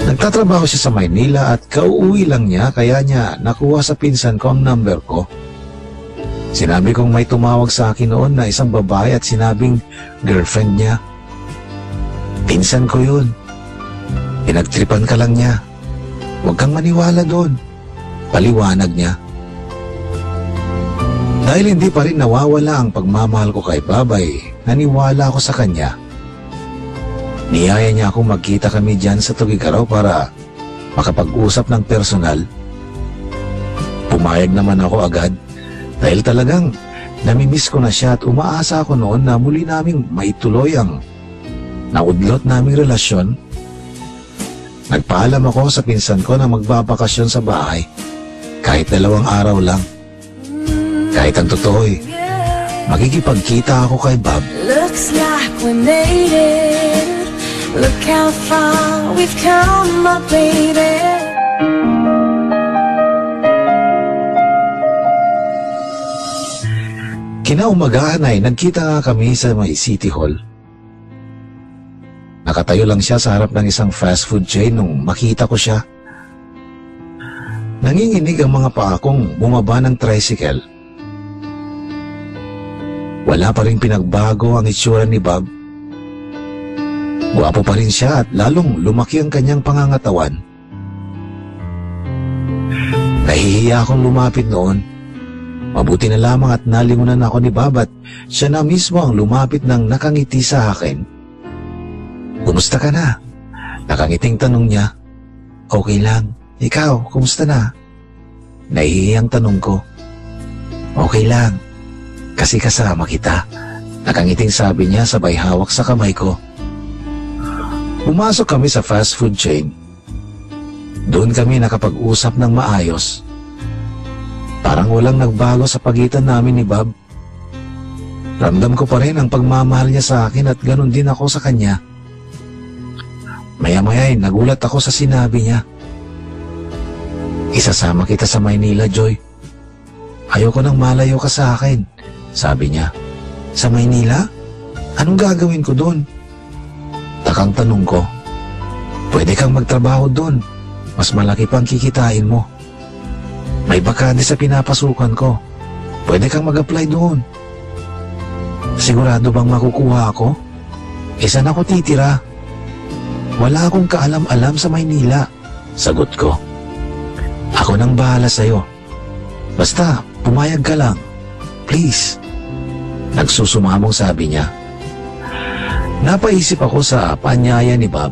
Nagtatrabaho siya sa Maynila at kauuwi lang niya kaya niya nakuha sa pinsan ko ang number ko. Sinabi kong may tumawag sa akin noon na isang babae at sinabing girlfriend niya. Pinsan ko yun. Pinagtripan ka lang niya. Huwag kang maniwala doon. Paliwanag niya. Dahil hindi pa rin nawawala ang pagmamahal ko kay Babay, naniwala ako sa kanya. Niyaya niya akong magkita kami dyan sa Tugigaraw para makapag-usap ng personal. Pumayag naman ako agad dahil talagang namimiss ko na siya at umaasa ako noon na muli naming maituloy ang naudlot naming relasyon. Nagpaalam ako sa pinsan ko na magbabakasyon sa bahay. Kahit 2 araw lang. Kahit ang totoo makikipagkita ako kay Bob. Looks like we made it. Look how far we've come, my baby. Kinaumagahan ay nagkita nga kami sa may City Hall. Nakatayo lang siya sa harap ng isang fast food chain nung makita ko siya. Nanginginig ang mga paa kong bumaba ng tricycle. Wala pa rin pinagbago ang itsura ni Bob. Guwapo pa rin siya at lalong lumaki ang kanyang pangangatawan. Nahihiya akong lumapit noon. Mabuti na lamang at nalingunan ako ni Bob at siya na mismo ang lumapit ng nakangiti sa akin. "Kumusta ka na?" Nakangiting tanong niya. "Okay lang. Ikaw, kumusta na?" Nahihiyang tanong ko. "Okay lang. Kasi kasama kita." Nakangiting sabi niya sabay hawak sa kamay ko. Pumasok kami sa fast food chain. Doon kami nakapag-usap ng maayos. Parang walang nagbago sa pagitan namin ni Bob. Ramdam ko pa rin ang pagmamahal niya sa akin at ganun din ako sa kanya. Maya-maya nagulat ako sa sinabi niya. "Isasama kita sa Maynila, Joy. Ayoko nang malayo ka sa akin," sabi niya. "Sa Maynila? Anong gagawin ko doon?" Takang tanong ko. "Pwede kang magtrabaho doon. Mas malaki pang kikitain mo. May bakante sa pinapasukan ko. Pwede kang mag-apply doon." "Sigurado bang makukuha ako? Saan ako titira?" "Wala akong kaalam-alam sa Maynila," sagot ko. "Ako nang bahala sa'yo. Basta pumayag ka lang. Please." Nagsusumamong sabi niya. Napaisip ako sa paanyaya ni Bob.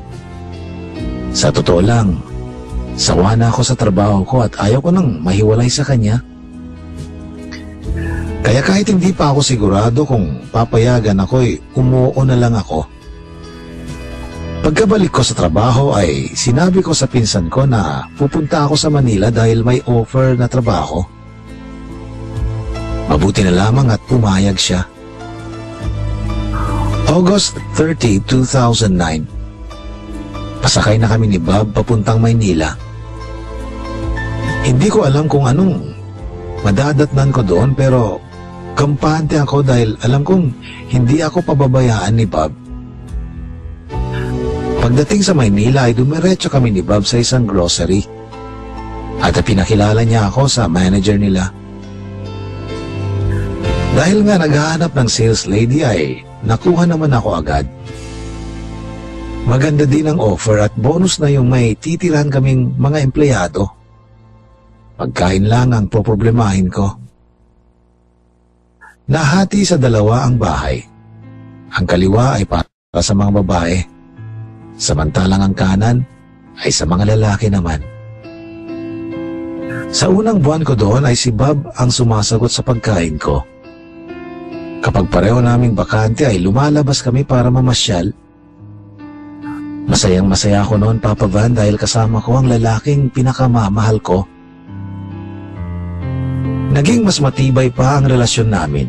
Sa totoo lang, sawa na ako sa trabaho ko at ayaw ko nang mahiwalay sa kanya. Kaya kahit hindi pa ako sigurado kung papayagan ako'y umuo na lang ako. Pagkabalik ko sa trabaho ay sinabi ko sa pinsan ko na pupunta ako sa Manila dahil may offer na trabaho. Mabuti na lamang at pumayag siya. August 30, 2009. Pasakay na kami ni Bob papuntang Maynila. Hindi ko alam kung anong madadatnan ko doon pero kampante ako dahil alam kong hindi ako pababayaan ni Bob. Pagdating sa Maynila ay dumiretso kami ni Bob sa isang grocery at pinakilala niya ako sa manager nila. Dahil nga naghahanap ng sales lady ay nakuha naman ako agad. Maganda din ang offer at bonus na yung may titirahan kaming mga empleyado. Pagkain lang ang poproblemahin ko. Nahati sa 2 ang bahay. Ang kaliwa ay para sa mga babae. Samantalang ang kanan ay sa mga lalaki naman. Sa unang buwan ko doon ay si Bob ang sumasagot sa pagkain ko. Kapag pareho naming bakante ay lumalabas kami para mamasyal. Masayang masaya ako noon, Papa Van, dahil kasama ko ang lalaking pinakamamahal ko. Naging mas matibay pa ang relasyon namin.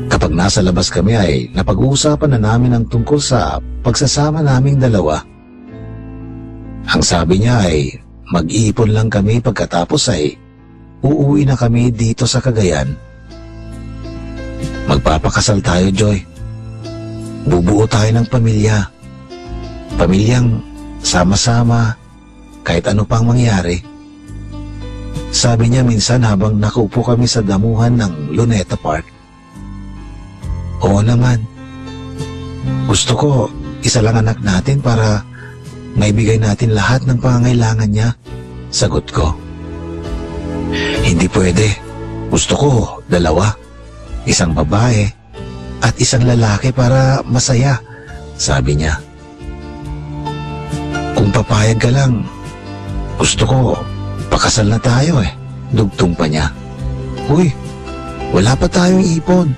Kapag nasa labas kami ay napag-uusapan na namin ang tungkol sa pagsasama naming 2. Ang sabi niya ay mag-iipon lang kami pagkatapos ay uuwi na kami dito sa Cagayan. Magpapakasal tayo, Joy. Bubuo tayo ng pamilya. Pamilyang sama-sama kahit ano pang mangyari. Sabi niya minsan habang nakaupo kami sa damuhan ng Luneta Park. Oo naman. Gusto ko isa lang anak natin para maibigay natin lahat ng pangangailangan niya. Sagot ko. Hindi pwede. Gusto ko 2. Isang babae at isang lalaki para masaya, sabi niya. Kung papayag ka lang, gusto ko pakasal na tayo dugtong pa niya. Uy, wala pa tayong ipon.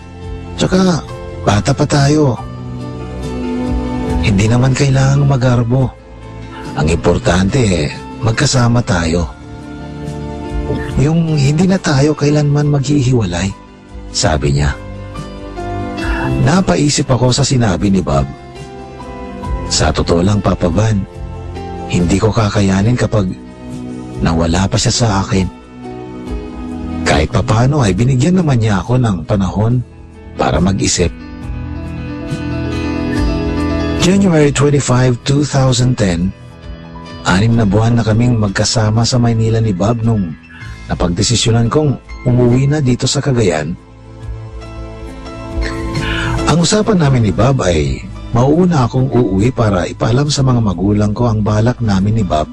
Tsaka bata pa tayo. Hindi naman kailangang magarbo. Ang importante magkasama tayo. Yung hindi na tayo kailanman maghihiwalay, sabi niya. Napaisip ako sa sinabi ni Bob. Sa totoo lang, Papa Van, hindi ko kakayanin kapag nawala pa siya sa akin. Kahit papano ay binigyan naman niya ako ng panahon para mag-isip. January 25, 2010, 6 na buwan na kaming magkasama sa Maynila ni Bob nung napagdesisyonan kong umuwi na dito sa Cagayan. Ang usapan namin ni Bob ay mauuna akong uuwi para ipaalam sa mga magulang ko ang balak namin ni Bob.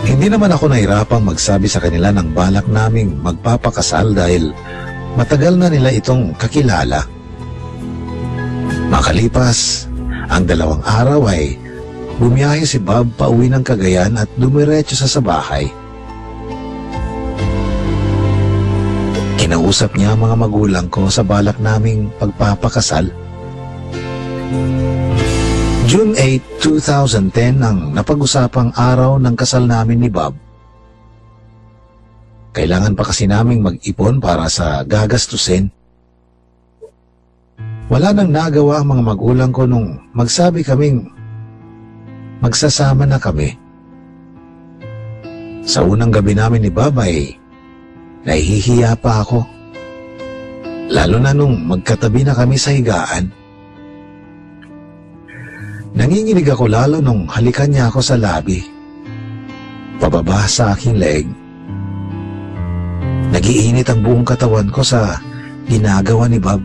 Hindi naman ako nahirapang magsabi sa kanila ng balak naming magpapakasal dahil matagal na nila itong kakilala. Makalipas ang 2 araw ay bumiyahe si Bob pauwi ng Cagayan at dumiretso sa bahay. Kinausap niya ang mga magulang ko sa balak naming pagpapakasal. June 8, 2010 ang napag-usapang araw ng kasal namin ni Bob. Kailangan pa kasi naming mag-ipon para sa gagastusin. Wala nang nagawa ang mga magulang ko nung magsabi kaming magsasama na kami. Sa unang gabi namin ni Bob ay nahihiya pa ako. Lalo na nung magkatabi na kami sa higaan. Nanginginig ako lalo nung halikan niya ako sa labi. Pababa sa aking leeg. Nagiinit ang buong katawan ko sa ginagawa ni Bob.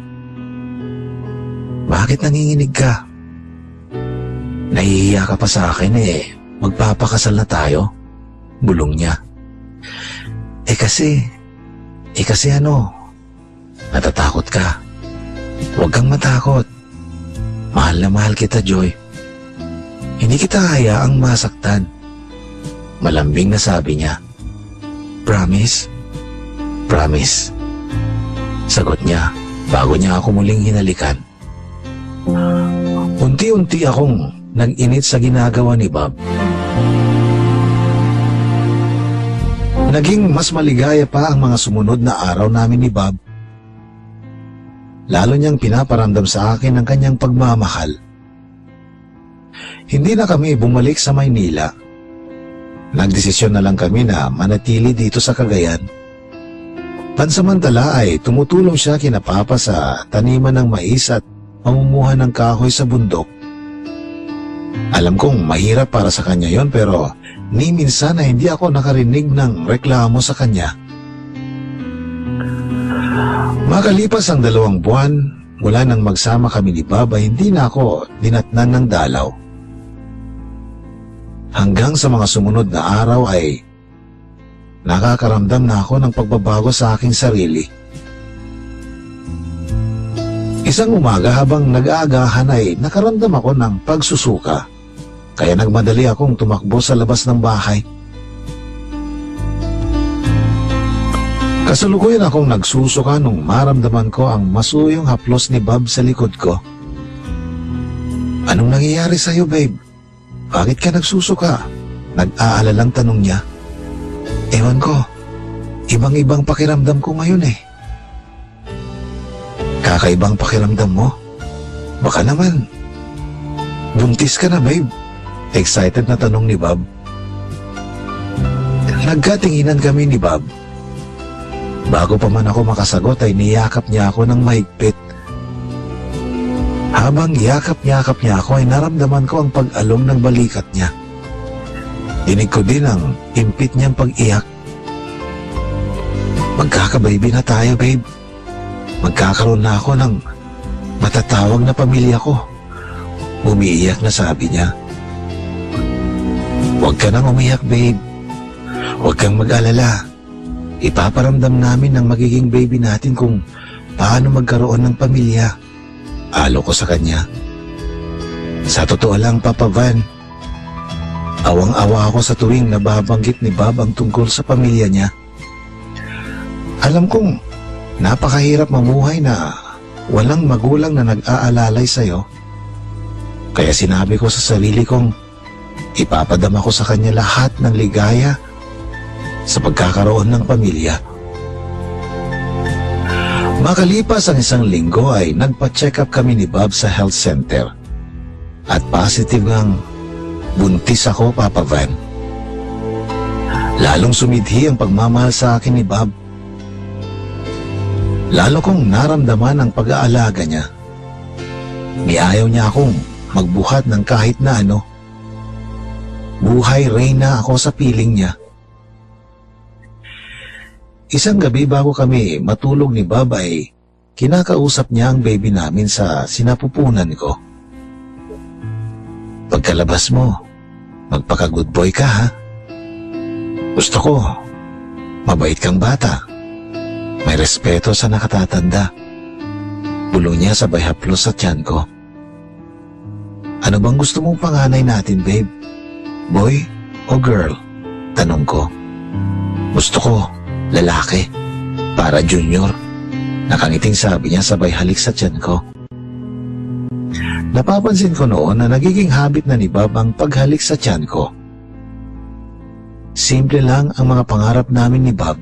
Bakit nanginginig ka? Nahihiya ka pa sa akin eh. Magpapakasal na tayo. Bulong niya. Eh kasi natatakot ka. Huwag kang matakot. Mahal na mahal kita, Joy. Hindi kita hayaang masaktan. Malambing na sabi niya. Promise? Promise. Sagot niya bago niya ako muling hinalikan. Unti-unti akong nag-init sa ginagawa ni Bob. Naging mas maligaya pa ang mga sumunod na araw namin ni Bob. Lalo niyang pinaparamdam sa akin ang kanyang pagmamahal. Hindi na kami bumalik sa Maynila. Nagdesisyon na lang kami na manatili dito sa Cagayan. Pansamantala ay tumutulong siya kina Papa sa taniman ng mais at mamumuhan ng kahoy sa bundok. Alam kong mahirap para sa kanya yon pero ni minsan na hindi ako nakarinig ng reklamo sa kanya. Makalipas ang 2 buwan, mula nang magsama kami ni Bob ay hindi na ako dinatnan ng dalaw. Hanggang sa mga sumunod na araw ay nakakaramdam na ako ng pagbabago sa aking sarili. Isang umaga habang nag-aagahan ay nakaramdam ako ng pagsusuka, kaya nagmadali akong tumakbo sa labas ng bahay. Kasalukuyan akong nagsusuka nung maramdaman ko ang masuyong haplos ni Bob sa likod ko. Anong nangyayari sa'yo, babe? Bakit ka nagsusuka? Nag-aalalang tanong niya. Ewan ko, ibang-ibang pakiramdam ko ngayon eh. Kakaibang pakiramdam mo? Baka naman, buntis ka na, babe? Excited na tanong ni Bob. Nagkatinginan kami ni Bob. Bago pa man ako makasagot ay niyakap niya ako ng mahigpit. Habang yakap-yakap niya ako ay naramdaman ko ang pag-along ng balikat niya. Dinig ko din ang impit niyang pag-iyak. Magkakababy na tayo, babe. Magkakaroon na ako ng matatawag na pamilya ko. Umiiyak na sabi niya. Huwag ka nang umiyak, babe. Huwag kang mag-alala. Ipaparamdam namin ng magiging baby natin kung paano magkaroon ng pamilya. Alo ko sa kanya. Sa totoo lang, Papa Van, awang-awa ako sa tuwing nababanggit ni Bob ang tungkol sa pamilya niya. Alam kong napakahirap mamuhay na walang magulang na nag-aalalay sa'yo. Kaya sinabi ko sa sarili kong ipapadama ko sa kanya lahat ng ligaya sa pagkakaroon ng pamilya. Makalipas ang 1 linggo ay nagpa-check up kami ni Bob sa health center. At positive ngang buntis ako, Papa Van. Lalong sumidhi ang pagmamahal sa akin ni Bob. Lalo kong naramdaman ang pag-aalaga niya. Niayaw niya akong magbuhat ng kahit na ano. Buhay reyna ako sa piling niya. Isang gabi bago kami matulog ni Bob ay kinakausap niya ang baby namin sa sinapupunan ko. Pagkalabas mo, magpaka-good boy ka ha. Gusto ko, mabait kang bata. May respeto sa nakatatanda. Bulong niya sabay haplos sa tiyan ko. Ano bang gusto mong panganay natin, babe? Boy o girl? Tanong ko. Gusto ko, lalaki. Para junior. Nakangiting sabi niya sabay halik sa tiyan ko. Napapansin ko noon na nagiging habit na ni Bob ang paghalik sa tiyan ko. Simple lang ang mga pangarap namin ni Bob.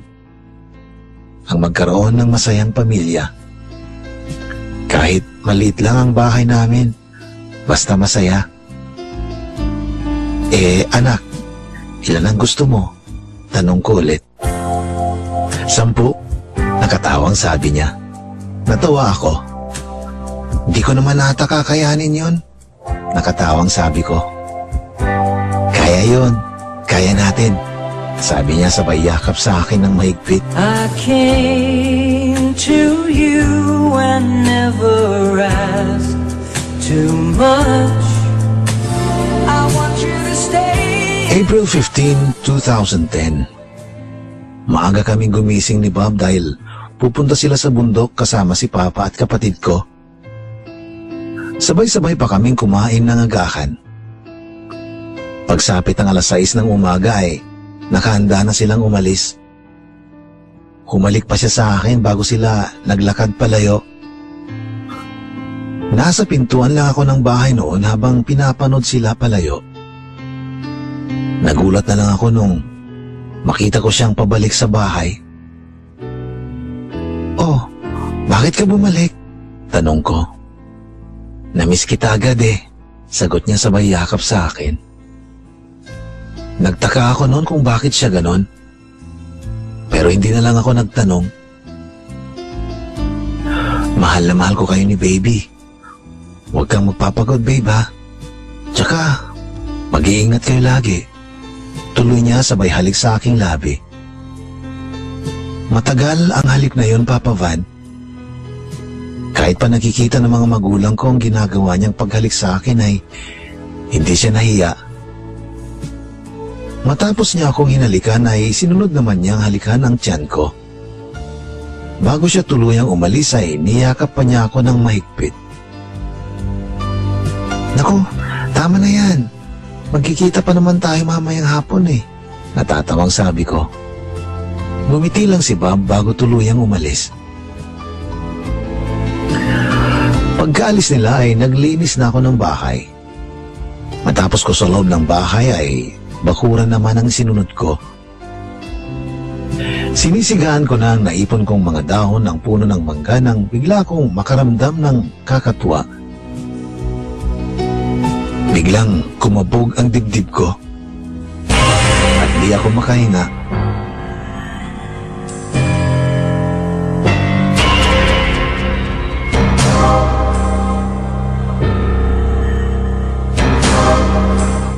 Ang magkaroon ng masayang pamilya. Kahit maliit lang ang bahay namin, basta masaya. Anak, ilan ang gusto mo? Tanong ko ulit. 10, nakatawang sabi niya. Natawa ako. Di ko naman ata kakayanin yon. Nakatawang sabi ko. Kaya yon, kaya natin. Sabi niya sabay yakap sa akin ng mahigpit. I came to you and never asked too much. I want you to stay. April 15, 2010. Maaga kaming gumising ni Bob dahil pupunta sila sa bundok kasama si Papa at kapatid ko. Sabay-sabay pa kaming kumain ng agahan. Pagsapit ng 6:00 ng umaga ay nakahanda na silang umalis. Humalik pa siya sa akin bago sila naglakad palayo. Nasa pintuan lang ako ng bahay noon habang pinapanood sila palayo. Nagulat na lang ako nung makita ko siyang pabalik sa bahay. Oh, bakit ka bumalik? Tanong ko. Namiss kita agad sagot niya sabay yakap sa akin. Nagtaka ako noon kung bakit siya ganon. Pero hindi na lang ako nagtanong. Mahal na mahal ko kayo ni baby. Huwag kang magpapagod, babe ha. Tsaka, mag-iingat kayo lagi. Tuloy niya sabay halik sa aking labi. Matagal ang halik na yon, Papa Van. Kahit pa nakikita ng mga magulang ko ang ginagawa niyang paghalik sa akin ay hindi siya nahiya. Matapos niya akong hinalikan ay sinunod naman niyang halikan ang tiyan ko. Bago siya tuluyang umalis ay niyakap pa niya ako ng mahigpit. Naku, tama na yan. Magkikita pa naman tayo mamayang hapon Natatawang sabi ko. Ngumiti lang si Bob bago tuluyang umalis. Pagkaalis nila ay naglinis na ako ng bahay. Matapos ko sa loob ng bahay ay bakuran naman ang sinunod ko. Sinisigaan ko na ang naipon kong mga dahon ng puno ng mangga nang bigla kong makaramdam ng kakatwa. Biglang kumabog ang dibdib ko at di ako makahinga.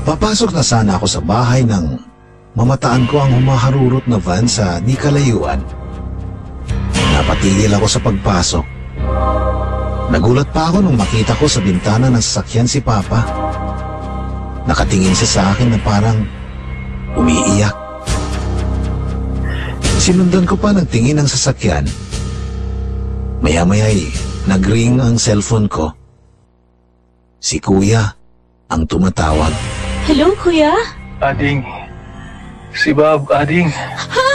Papasok na sana ako sa bahay nang mamataan ko ang humaharurot na van sa di kalayuan. Napatigil ako sa pagpasok. Nagulat pa ako nung makita ko sa bintana ng sasakyan si Papa. Nakatingin siya sa akin na parang umiiyak. Sinundan ko pa ng tingin ng sasakyan. Maya-maya'y nag-ring ang cellphone ko. Si Kuya ang tumatawag. Hello, Kuya? Ading, si Bob, Ading. Ha?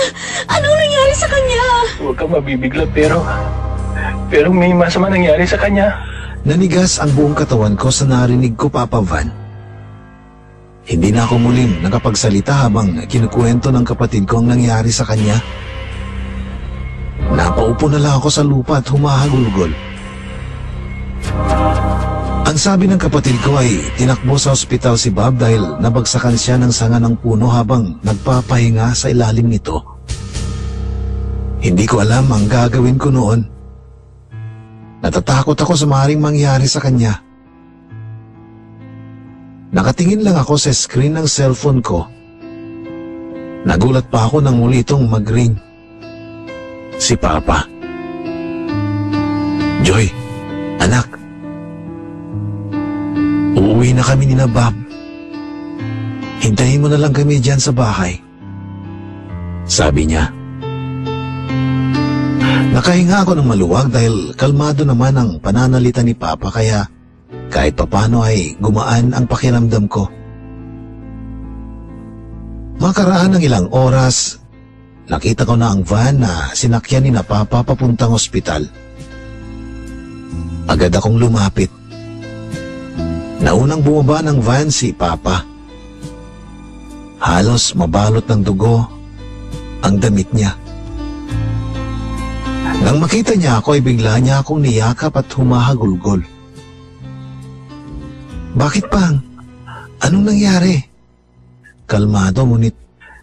Anong nangyari sa kanya? Huwag kang mabibigla pero may masama nangyari sa kanya. Nanigas ang buong katawan ko sa narinig ko, Papa Van. Hindi na ako muling nakapagsalita habang kinukwento ng kapatid ko ang nangyari sa kanya. Napaupo na lang ako sa lupa at humahagulgol. Ang sabi ng kapatid ko ay tinakbo sa ospital si Bob dahil nabagsakan siya ng sanga ng puno habang nagpapahinga sa ilalim nito. Hindi ko alam ang gagawin ko noon. Natatakot ako sa maaaring mangyari sa kanya. Nakatingin lang ako sa screen ng cellphone ko. Nagulat pa ako nang muli itong mag-ring. Si Papa. Joy, anak. Uuwi na kami ni na Bob. Hintayin mo na lang kami dyan sa bahay. Sabi niya. Nakahinga ako ng maluwag dahil kalmado naman ang pananalita ni Papa kaya kahit papano ay gumaan ang pakiramdam ko. Makaraan ng ilang oras, nakita ko na ang van na sinakyan ni na Papa papuntang ospital. Agad akong lumapit. Naunang bumaba ng van si Papa. Halos mabalot ng dugo ang damit niya. Nang makita niya ako ay bigla niya akong niyakap at humahagulgol. Bakit Pang? Anong nangyari? Kalmado ngunit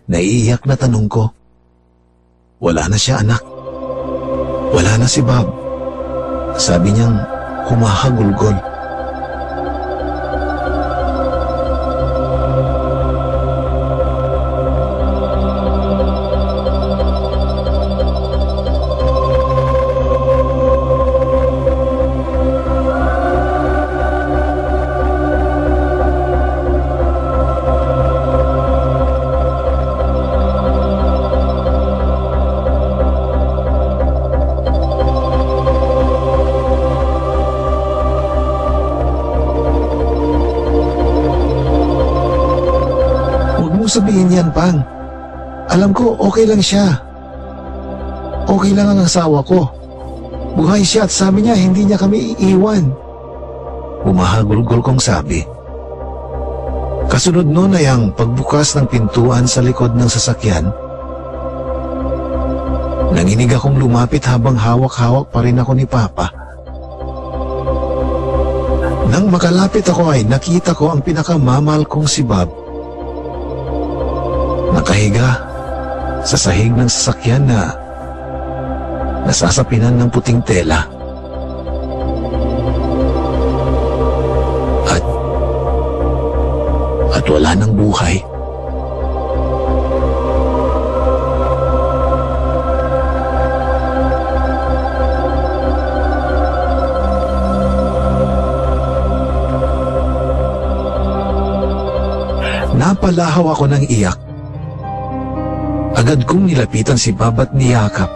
naiiyak na tanong ko. Wala na siya anak. Wala na si Bob. Sabi niyang humahagulgol. Sabihin yan, Pang. Alam ko, okay lang siya. Okay lang ang asawa ko. Buhay siya at sabi niya, hindi niya kami iiwan. Humahagulgol kong sabi. Kasunod nun ay ang pagbukas ng pintuan sa likod ng sasakyan. Nanginig akong lumapit habang hawak-hawak pa rin ako ni Papa. Nang makalapit ako ay nakita ko ang pinakamamahal kong si Bob. Nakahiga sa sahig ng sasakyan na nasasapinan ng puting tela. At wala ng buhay. Napalahaw ako ng iyak. Agad kong nilapitan si Bob at niyakap.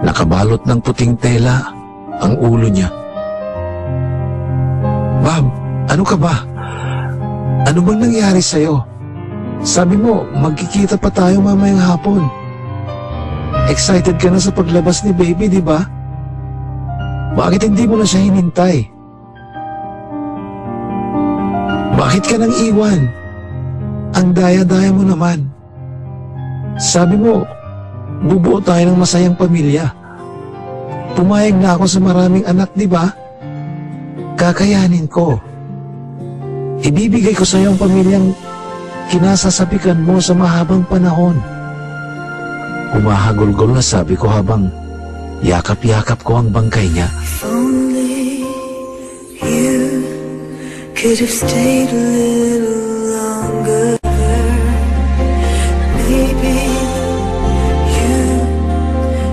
Nakabalot ng puting tela ang ulo niya. Bob, ano ka ba? Ano bang nangyari sa'yo? Sabi mo, magkikita pa tayo mamayang hapon. Excited ka na sa paglabas ni baby, di ba? Bakit hindi mo na siya hinintay? Bakit ka nang iwan? Ang daya-daya mo naman. Sabi mo, bubuo tayo ng masayang pamilya. Pumayag na ako sa maraming anak, di ba? Kakayanin ko. Ibibigay ko sa iyo ang pamilyang kinasasapikan mo sa mahabang panahon. Humahagulgol na sabi ko habang yakap-yakap ko ang bangkay niya. If only you could have stayed a little longer. Maybe you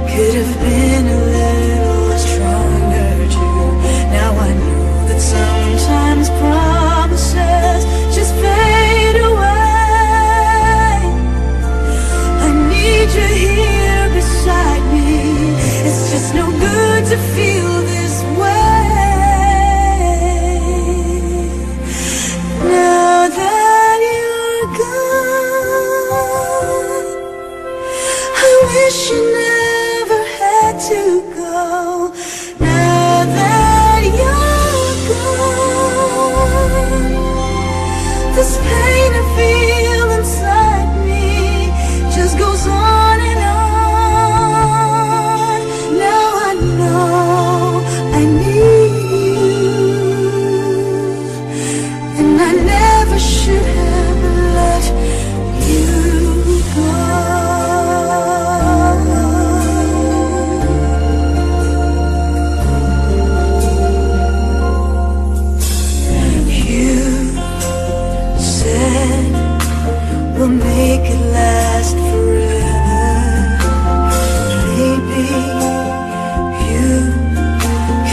could have been a little stronger too. Now I know that sometimes promises just fade away. I need you here beside me. It's just no good to feel this way. Now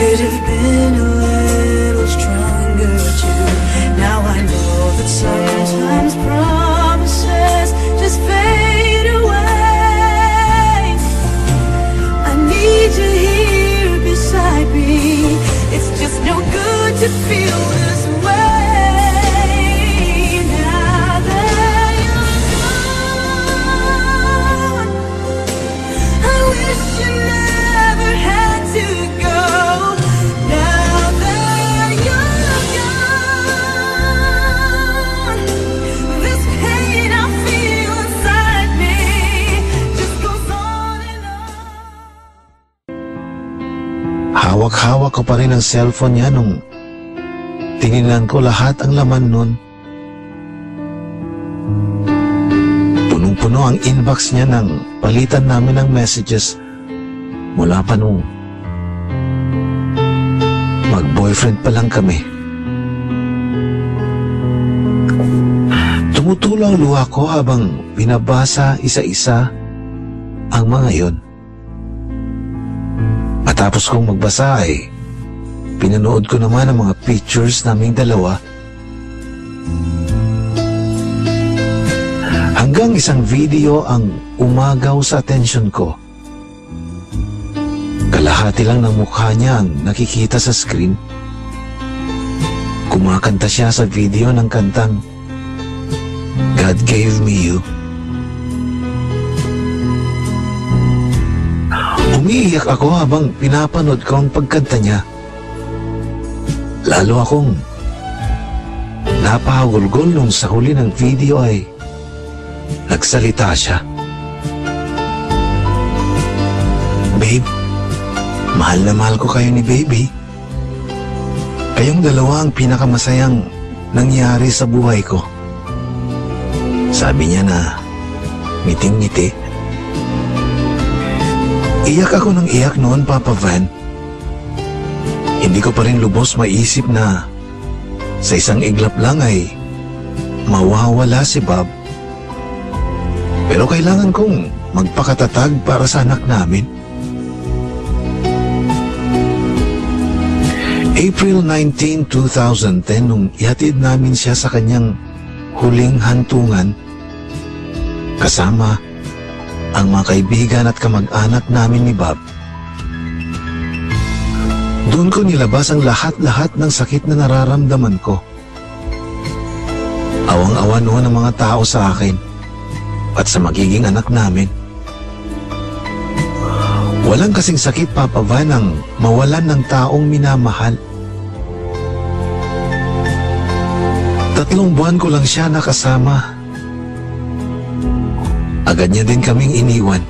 could have been a little stronger too. Now I know that sometimes promises just fade away. I need you here beside me. It's just no good to feel this way. Now that you're gone, I wish you never had to go. Now that you're gone, this pain I feel inside me just goes on and on. Hawak-hawak ko pa rin ang cellphone niya nung tinignan ko lahat ang laman nun. Punong-puno ang inbox niya ng palitan namin ng messages mula pa nung mag-boyfriend pa lang kami. Tumutulo ang luha ko habang binabasa isa-isa ang mga yon. Matapos kong magbasa ay pinanood ko naman ang mga pictures naming dalawa. Hanggang isang video ang umagaw sa atensyon ko. Kalahati lang ng mukha niya ang nakikita sa screen. Kumakanta siya sa video ng kantang God Gave Me You. Umiiyak ako habang pinapanood ko ang pagkanta niya. Lalo akong napahagulgol nung sa huli ng video ay nagsalita siya. Babe, mahal na mahal ko kayo ni baby. Kayong dalawa ang pinakamasayang nangyari sa buhay ko. Sabi niya na ngiting-ngiti. Iyak ako ng iyak noon, Papa Van. Hindi ko pa rin lubos maisip na sa isang iglap lang ay mawawala si Bob. Pero kailangan kong magpakatatag para sa anak namin. April 19, 2010 nung ihatid namin siya sa kanyang huling hantungan kasama ang mga kaibigan at kamag-anak namin ni Bob. Doon ko nilabas ang lahat-lahat ng sakit na nararamdaman ko. Awang-awa noon ang mga tao sa akin at sa magiging anak namin. Walang kasing sakit, Papa Van, ang mawalan ng taong minamahal. 3 buwan ko lang siya nakasama. Agad niya din kaming iniwan.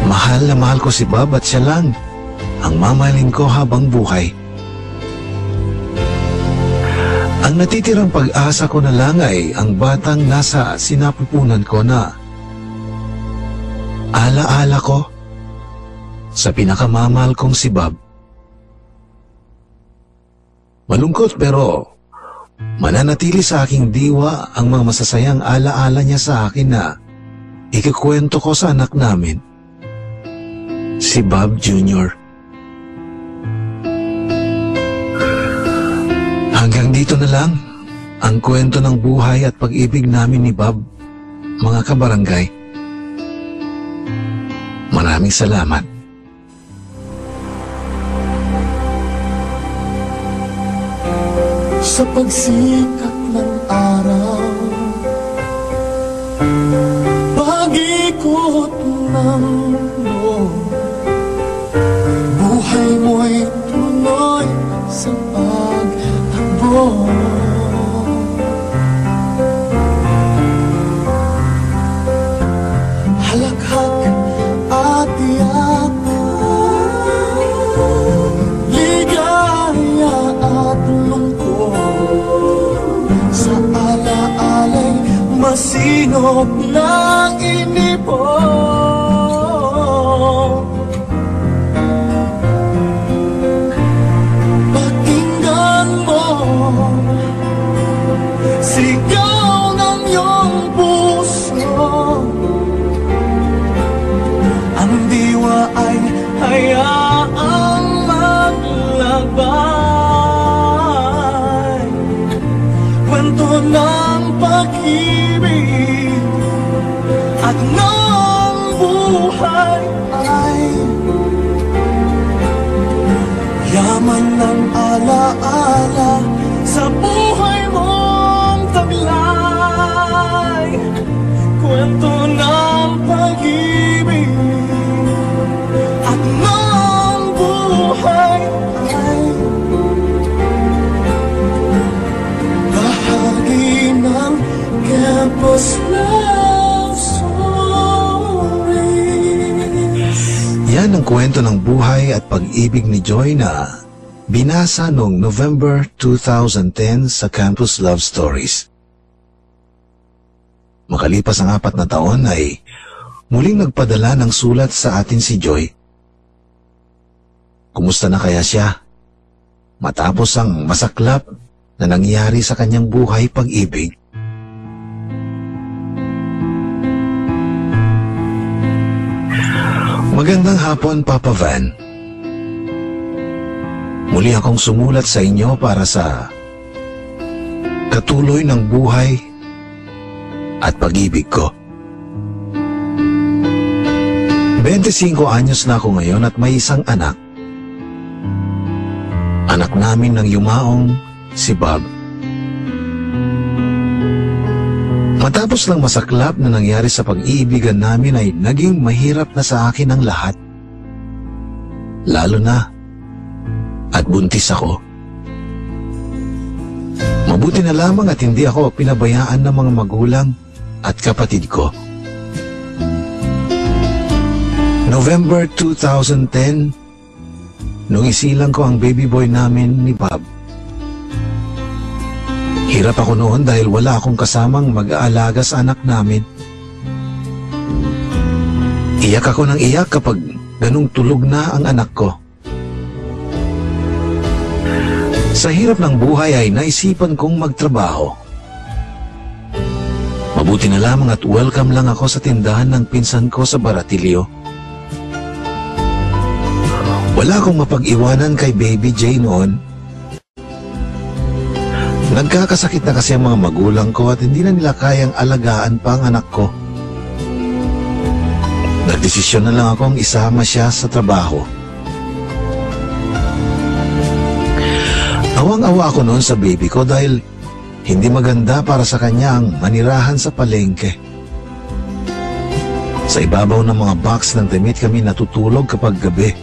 Mahal na mahal ko si Bob at siya lang ang mamahalin ko habang buhay. Ang natitirang pag-asa ko na lang ay ang batang nasa sinapupunan ko na ala-ala ko sa pinakamamahal kong si Bob. Malungkot pero mananatili sa aking diwa ang mga masasayang ala-ala niya sa akin na ikikwento ko sa anak namin, si Bob Jr. Hanggang dito na lang ang kwento ng buhay at pag-ibig namin ni Bob, mga kabarangay. Maraming salamat. Sa pagsikat ng araw, pag-ikot ng mundo, buhay mo'y tuloy sa pagtakbo. Halakhak at yakap, ligaya at lungkot, sa alaala'y masinop ng inipon. Pakinggan mo sigaw ng iyong puso, ang diwa ay hayaan man ng alaala sa buhay mong taglay. Kwento ng pag-ibig at ng buhay ay bahagi ng Campus Love Stories. Yan ang kwento ng buhay at pag-ibig ni Joy na binasa noong November 2010 sa Campus Love Stories. Makalipas ang 4 na taon ay muling nagpadala ng sulat sa atin si Joy. Kumusta na kaya siya? Matapos ang masaklap na nangyari sa kanyang buhay pag-ibig. Magandang hapon, Papa Van. Muli akong sumulat sa inyo para sa katuloy ng buhay at pag-ibig ko. 25 anyos na ako ngayon at may isang anak. Anak namin ng yumaong si Bob. Matapos lang masaklap na nangyari sa pag-iibigan namin ay naging mahirap na sa akin ang lahat. Lalo na at buntis ako. Mabuti na lamang at hindi ako pinabayaan ng mga magulang at kapatid ko. November 2010, nung isilang ko ang baby boy namin ni Bob. Hirap ako noon dahil wala akong kasamang mag-aalaga sa anak namin. Iyak ako ng iyak kapag ganung tulog na ang anak ko. Sa hirap ng buhay ay naisipan kong magtrabaho. Mabuti na lamang at welcome lang ako sa tindahan ng pinsan ko sa Baratilio. Wala akong mapag-iwanan kay Baby J noon. Nagkakasakit na kasi ang mga magulang ko at hindi na nila kayang alagaan pa ang anak ko. Nagdesisyon na lang akong isama siya sa trabaho. Awang-awa ako noon sa baby ko dahil hindi maganda para sa kanya ang manirahan sa palengke. Sa ibabaw ng mga box ng damit kami natutulog kapag gabi.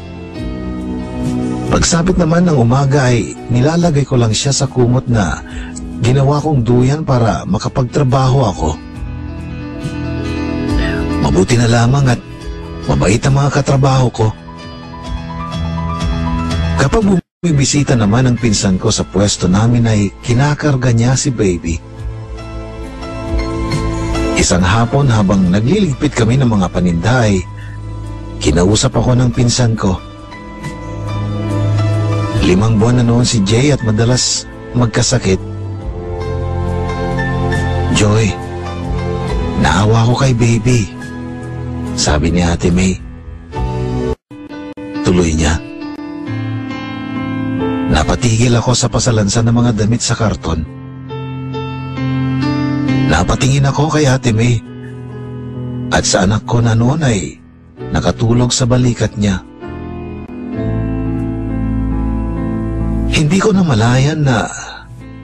Pagsapit naman ng umaga ay nilalagay ko lang siya sa kumot na ginawa kong duyan para makapagtrabaho ako. Mabuti na lamang at mabait ang mga katrabaho ko. Kapag bumibisita naman ang pinsan ko sa pwesto namin ay kinakarga niya si baby. Isang hapon habang nagliligpit kami ng mga paninda ay kinausap ako ng pinsan ko. 5 buwan na noon si Jay at madalas magkasakit. Joy, naawa ko kay baby, sabi ni Ate May. Tuloy niya. Napatigil ako sa pasalansan ng mga damit sa karton. Napatingin ako kay Ate May at sa anak ko na noon ay nakatulog sa balikat niya. Hindi ko na malayan na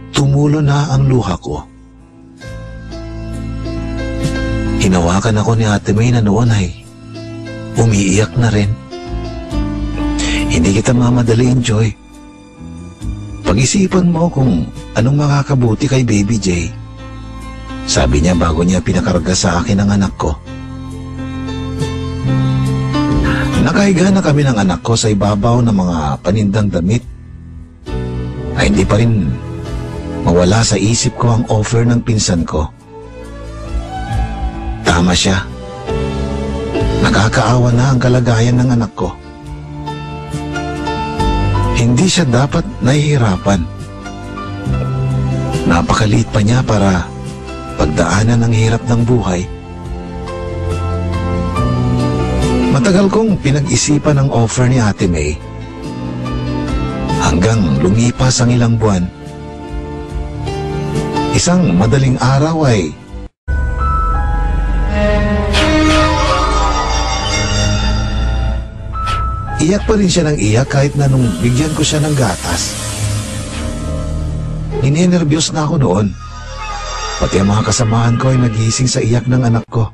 tumulo na ang luha ko. Hinawakan ako ni Ate May na noon ay umiiyak na rin. Hindi kita mamadaliin, Joy. Pag-isipan mo kung anong makakabuti kay Baby J. Sabi niya bago niya pinakarga sa akin ang anak ko. Nakahiga na kami ng anak ko sa ibabaw ng mga panindang damit. Ay hindi pa rin mawala sa isip ko ang offer ng pinsan ko. Tama siya. Nakakaawa na ang kalagayan ng anak ko. Hindi siya dapat nahihirapan. Napakaliit pa niya para pagdaanan ang hirap ng buhay. Matagal kong pinag-isipan ang offer ni Ate May. Hanggang lumipas ang ilang buwan. Isang madaling araw ay Iyak pa rin siya ng iyak kahit na nung bigyan ko siya ng gatas. Ninenervyos na ako noon. Pati ang mga kasamahan ko ay nagising sa iyak ng anak ko.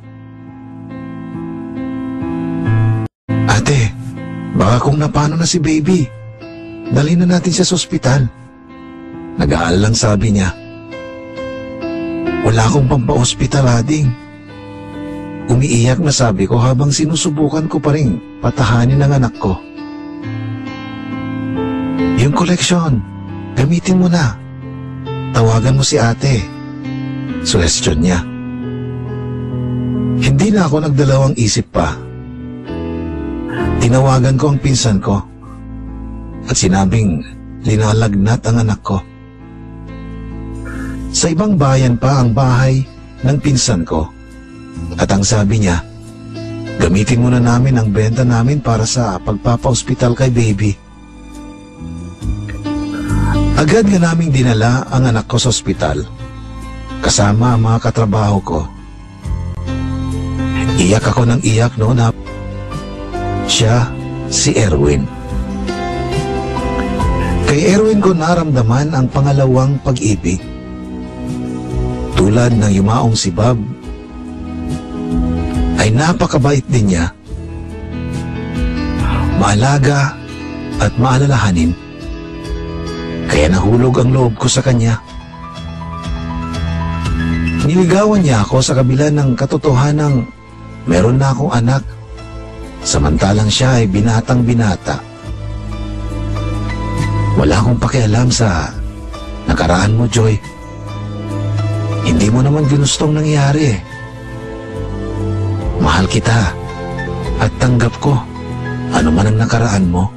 Ate, baka kung napano na si baby, dalhin na natin siya sa ospital. Nag-aalang sabi niya. Wala akong pampa-ospital, Ading. Umiiyak na sabi ko habang sinusubukan ko pa rin patahanin ang anak ko. Yung koleksyon, gamitin mo na. Tawagan mo si ate. Suhestyon niya. Hindi na ako nagdalawang isip pa. Tinawagan ko ang pinsan ko at sinabing linalagnat ang anak ko. Sa ibang bayan pa ang bahay ng pinsan ko at ang sabi niya, gamitin muna namin ang benta namin para sa pagpapa-ospital kay baby. Agad nga naming dinala ang anak ko sa ospital kasama ang mga katrabaho ko. Iyak ako ng iyak noon na siya si Erwin. Kay Erwin ko naramdaman ang pangalawang pag-ibig. Tulad ng yumaong si Bob, ay napakabait din niya. Maalaga at maalalahanin. Kaya nahulog ang loob ko sa kanya. Niligawan niya ako sa kabila ng katotohanang meron na akong anak, samantalang siya ay binatang binata. Wala akong pakialam sa nakaraan mo, Joy. Hindi mo naman ginustong nangyari. Mahal kita at tanggap ko ano man ang nakaraan mo.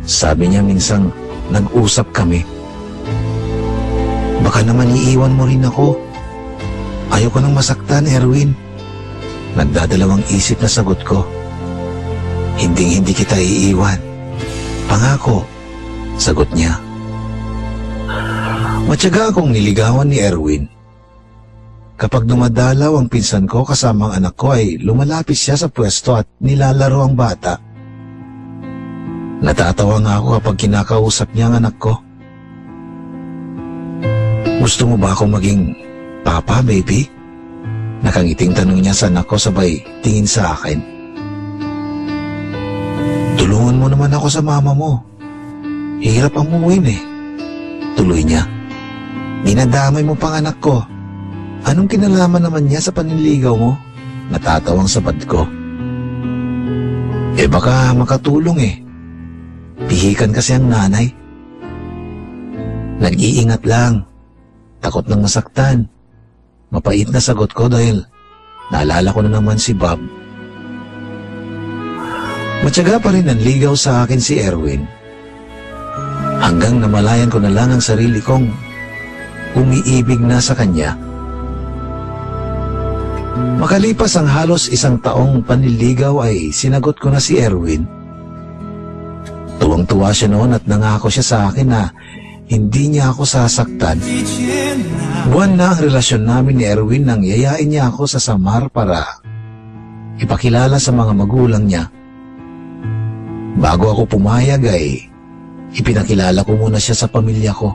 Sabi niya minsang nag-usap kami. Baka naman iiwan mo rin ako. Ayoko nang masaktan, Erwin. Nagdadalawang isip na sagot ko. Hindi kita iiwan. Pangako, sagot niya. Matyaga akong niligawan ni Erwin. Kapag dumadalaw ang pinsan ko kasama ang anak ko ay lumalapit siya sa pwesto at nilalaro ang bata. Natatawa nga ako kapag kinakausap niya ang anak ko. Gusto mo ba akong maging papa, baby? Nakangiting tanong niya sa anak ko sabay tingin sa akin. Tulungan mo naman ako sa mama mo. Hirap amuin eh. Tuloy niya. Dinadamay mo pang anak ko. Anong kinalaman naman niya sa panliligaw mo? Natatawang sabad ko. Baka makatulong eh. Pihikan kasi ang nanay. Nag-iingat lang. Takot nang masaktan. Mapait na sagot ko dahil naalala ko na naman si Bob. Matyaga pa rin ang ligaw sa akin si Erwin. Hanggang namalayan ko na lang ang sarili kong umiibig na sa kanya. Makalipas ang halos 1 taong panliligaw ay sinagot ko na si Erwin. Tuwang-tuwa siya noon at nangako siya sa akin na hindi niya ako sasaktan. Buwan na ang relasyon namin ni Erwin nang yayain niya ako sa Samar para ipakilala sa mga magulang niya. Bago ako pumayag ay ipinakilala ko muna siya sa pamilya ko.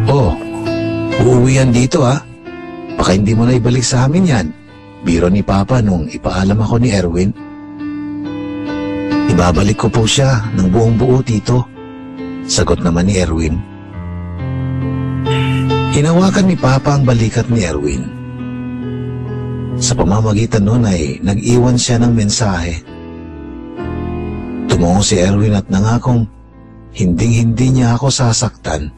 Oh, uuwi yan dito ah. Baka hindi mo na ibalik sa amin yan. Biro ni Papa nung ipaalam ako ni Erwin. Ibabalik ko po siya ng buong buo, Tito. Sagot naman ni Erwin. Hinawakan ni Papa ang balikat ni Erwin. Sa pamamagitan noon ay nag-iwan siya ng mensahe. Tumungo si Erwin at nangakong hinding-hindi niya ako sasaktan.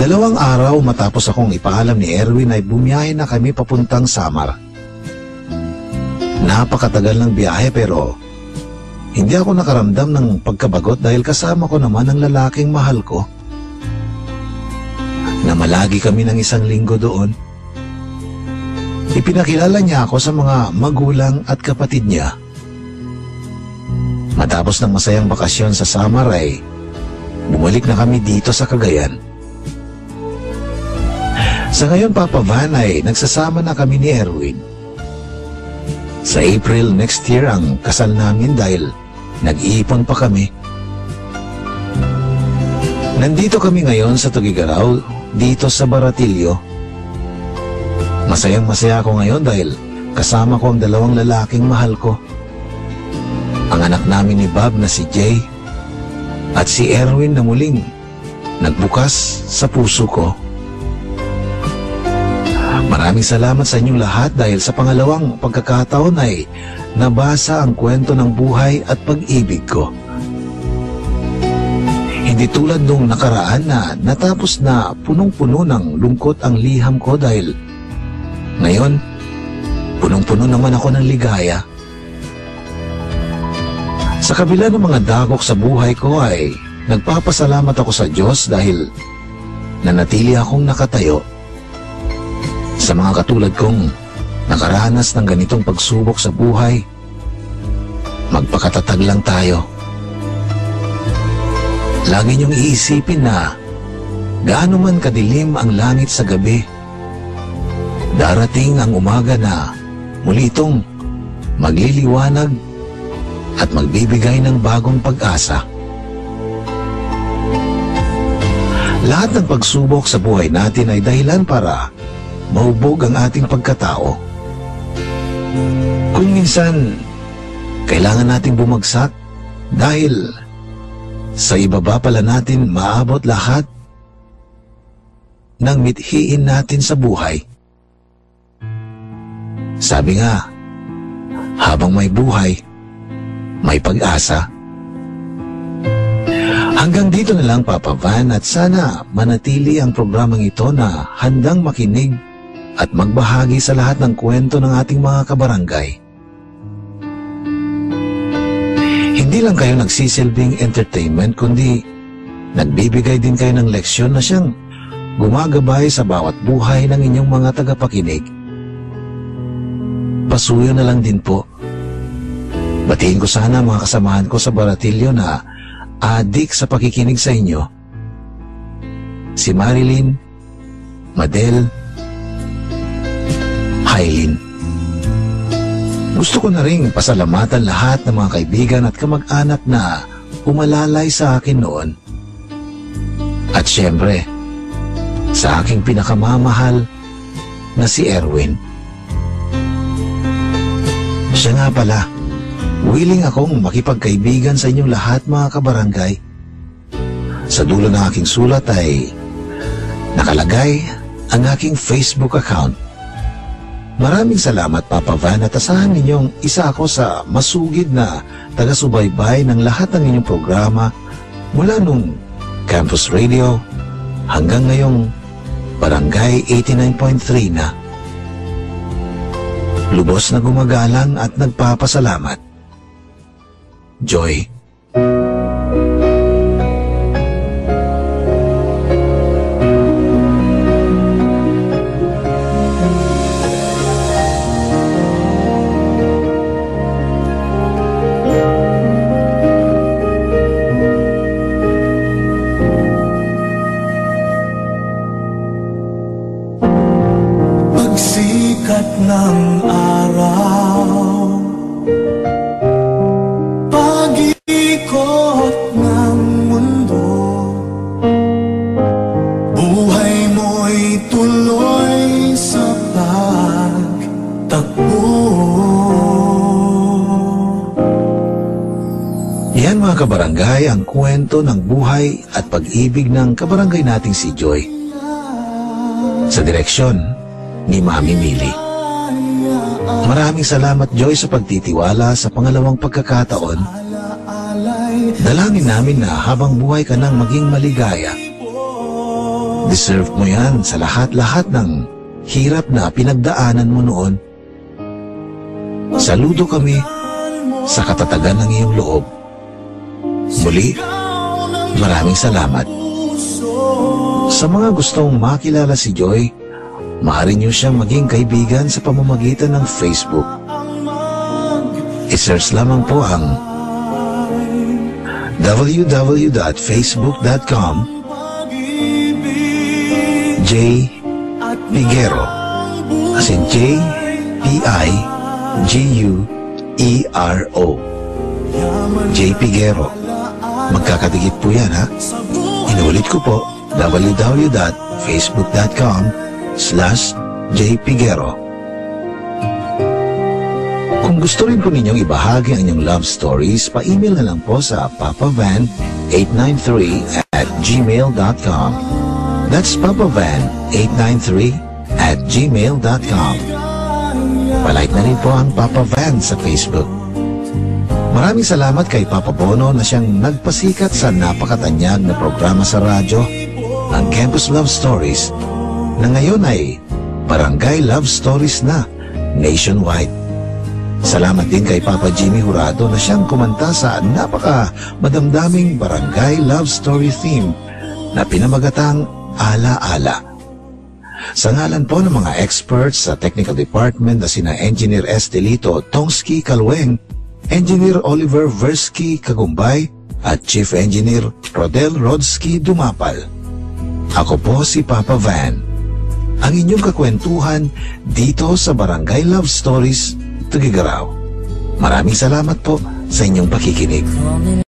2 araw matapos akong ipaalam ni Erwin ay bumiyahe na kami papuntang Samar. Napakatagal ng biyahe pero hindi ako nakaramdam ng pagkabagot dahil kasama ko naman ang lalaking mahal ko. Namalagi kami ng 1 linggo doon. Ipinakilala niya ako sa mga magulang at kapatid niya. Matapos ng masayang bakasyon sa Samar ay bumalik na kami dito sa Cagayan. Sa ngayon, Papa Van, ay nagsasama na kami ni Erwin. Sa April next year ang kasal namin dahil nag-iipon pa kami. Nandito kami ngayon sa Tugigaraw, dito sa Baratillo. Masayang-masaya ako ngayon dahil kasama ko ang dalawang lalaking mahal ko. Ang anak namin ni Bob na si Jay at si Erwin na muling nagbukas sa puso ko. Maraming salamat sa inyong lahat dahil sa pangalawang pagkakataon ay nabasa ang kwento ng buhay at pag-ibig ko. Hindi tulad nung nakaraan na natapos na punong-puno ng lungkot ang liham ko dahil ngayon, punong-puno naman ako ng ligaya. Sa kabila ng mga dagok sa buhay ko ay nagpapasalamat ako sa Diyos dahil nanatili akong nakatayo. Sa mga katulad kong nakaranas ng ganitong pagsubok sa buhay, magpakatatag lang tayo. Lagi niyong iisipin na gaano man kadilim ang langit sa gabi, darating ang umaga na muli itong magliliwanag at magbibigay ng bagong pag-asa. Lahat ng pagsubok sa buhay natin ay dahilan para mahubog ang ating pagkatao. Kung minsan, kailangan nating bumagsak dahil sa ibaba pala natin maabot lahat ng mithiin natin sa buhay. Sabi nga, habang may buhay, may pag-asa. Hanggang dito na lang, Papa Van, at sana manatili ang programang ito na handang makinig at magbahagi sa lahat ng kwento ng ating mga kabarangay. Hindi lang kayo nagsisilbing entertainment, kundi nagbibigay din kayo ng leksyon na siyang gumagabay sa bawat buhay ng inyong mga tagapakinig. Pasuyo na lang din po. Batiin ko sana mga kasamahan ko sa Baratillo na adik sa pakikinig sa inyo. Si Marilyn, Madel, Hailin. Gusto ko na ring pasalamatan lahat ng mga kaibigan at kamag-anak na umalalay sa akin noon. At syempre, sa aking pinakamamahal na si Erwin. Siya nga pala, willing akong makipagkaibigan sa inyong lahat mga kabarangay. Sa dulo ng aking sulat ay nakalagay ang aking Facebook account. Maraming salamat, Papa Van, at asahan ninyong isa ako sa masugid na taga-subaybay ng lahat ng inyong programa mula nung Campus Radio hanggang ngayong Barangay 89.3 na. Lubos na gumagalang at nagpapasalamat. Joy. Pagsikat ng araw, pag-ikot ng mundo, buhay mo'y tuloy sa pagtakbo. Yan mga kabarangay ang kwento ng buhay at pag-ibig ng kabarangay nating si Joy. Sa direksyon ni Mami Mili. Maraming salamat, Joy, sa pagtitiwala sa pangalawang pagkakataon. Dalangin namin na habang buhay ka nang maging maligaya. Deserve mo yan sa lahat-lahat ng hirap na pinagdaanan mo noon. Saludo kami sa katatagan ng iyong loob. Muli, maraming salamat. Sa mga gustong makilala si Joy, maaari niyo siyang maging kaibigan sa pamamagitan ng Facebook. I-search lamang po ang www.facebook.com J. Piguero, as in J-P-I-G-U-E-R-O. G-U-E-R-O. J. Piguero. Magkakadikit po yan, ha? Inulit ko po, www.facebook.com/jpiguero. Kung gusto rin po ninyong ibahagi ang inyong love stories, pa-email na lang po sa papavan893@gmail.com. That's papavan893@gmail.com. Palike na rin po ang Papa Van sa Facebook. Maraming salamat kay Papa Bono na siyang nagpasikat sa napakatanyag na programa sa radyo, ang Campus Love Stories, na ngayon ay Barangay Love Stories na nationwide. Salamat din kay Papa Jimmy Jurado na siyang kumanta sa napaka-madamdaming Barangay Love Story theme na pinamagatang Ala-Ala. Sa ngalan po ng mga experts sa technical department na sina Engineer Estelito Tongski Kalweng, Engineer Oliver Versky Kagumbay at Chief Engineer Rodel Rodsky Dumapal. Ako po si Papa Van, ang inyong kakwentuhan dito sa Barangay Love Stories, Tugigaraw. Maraming salamat po sa inyong pakikinig.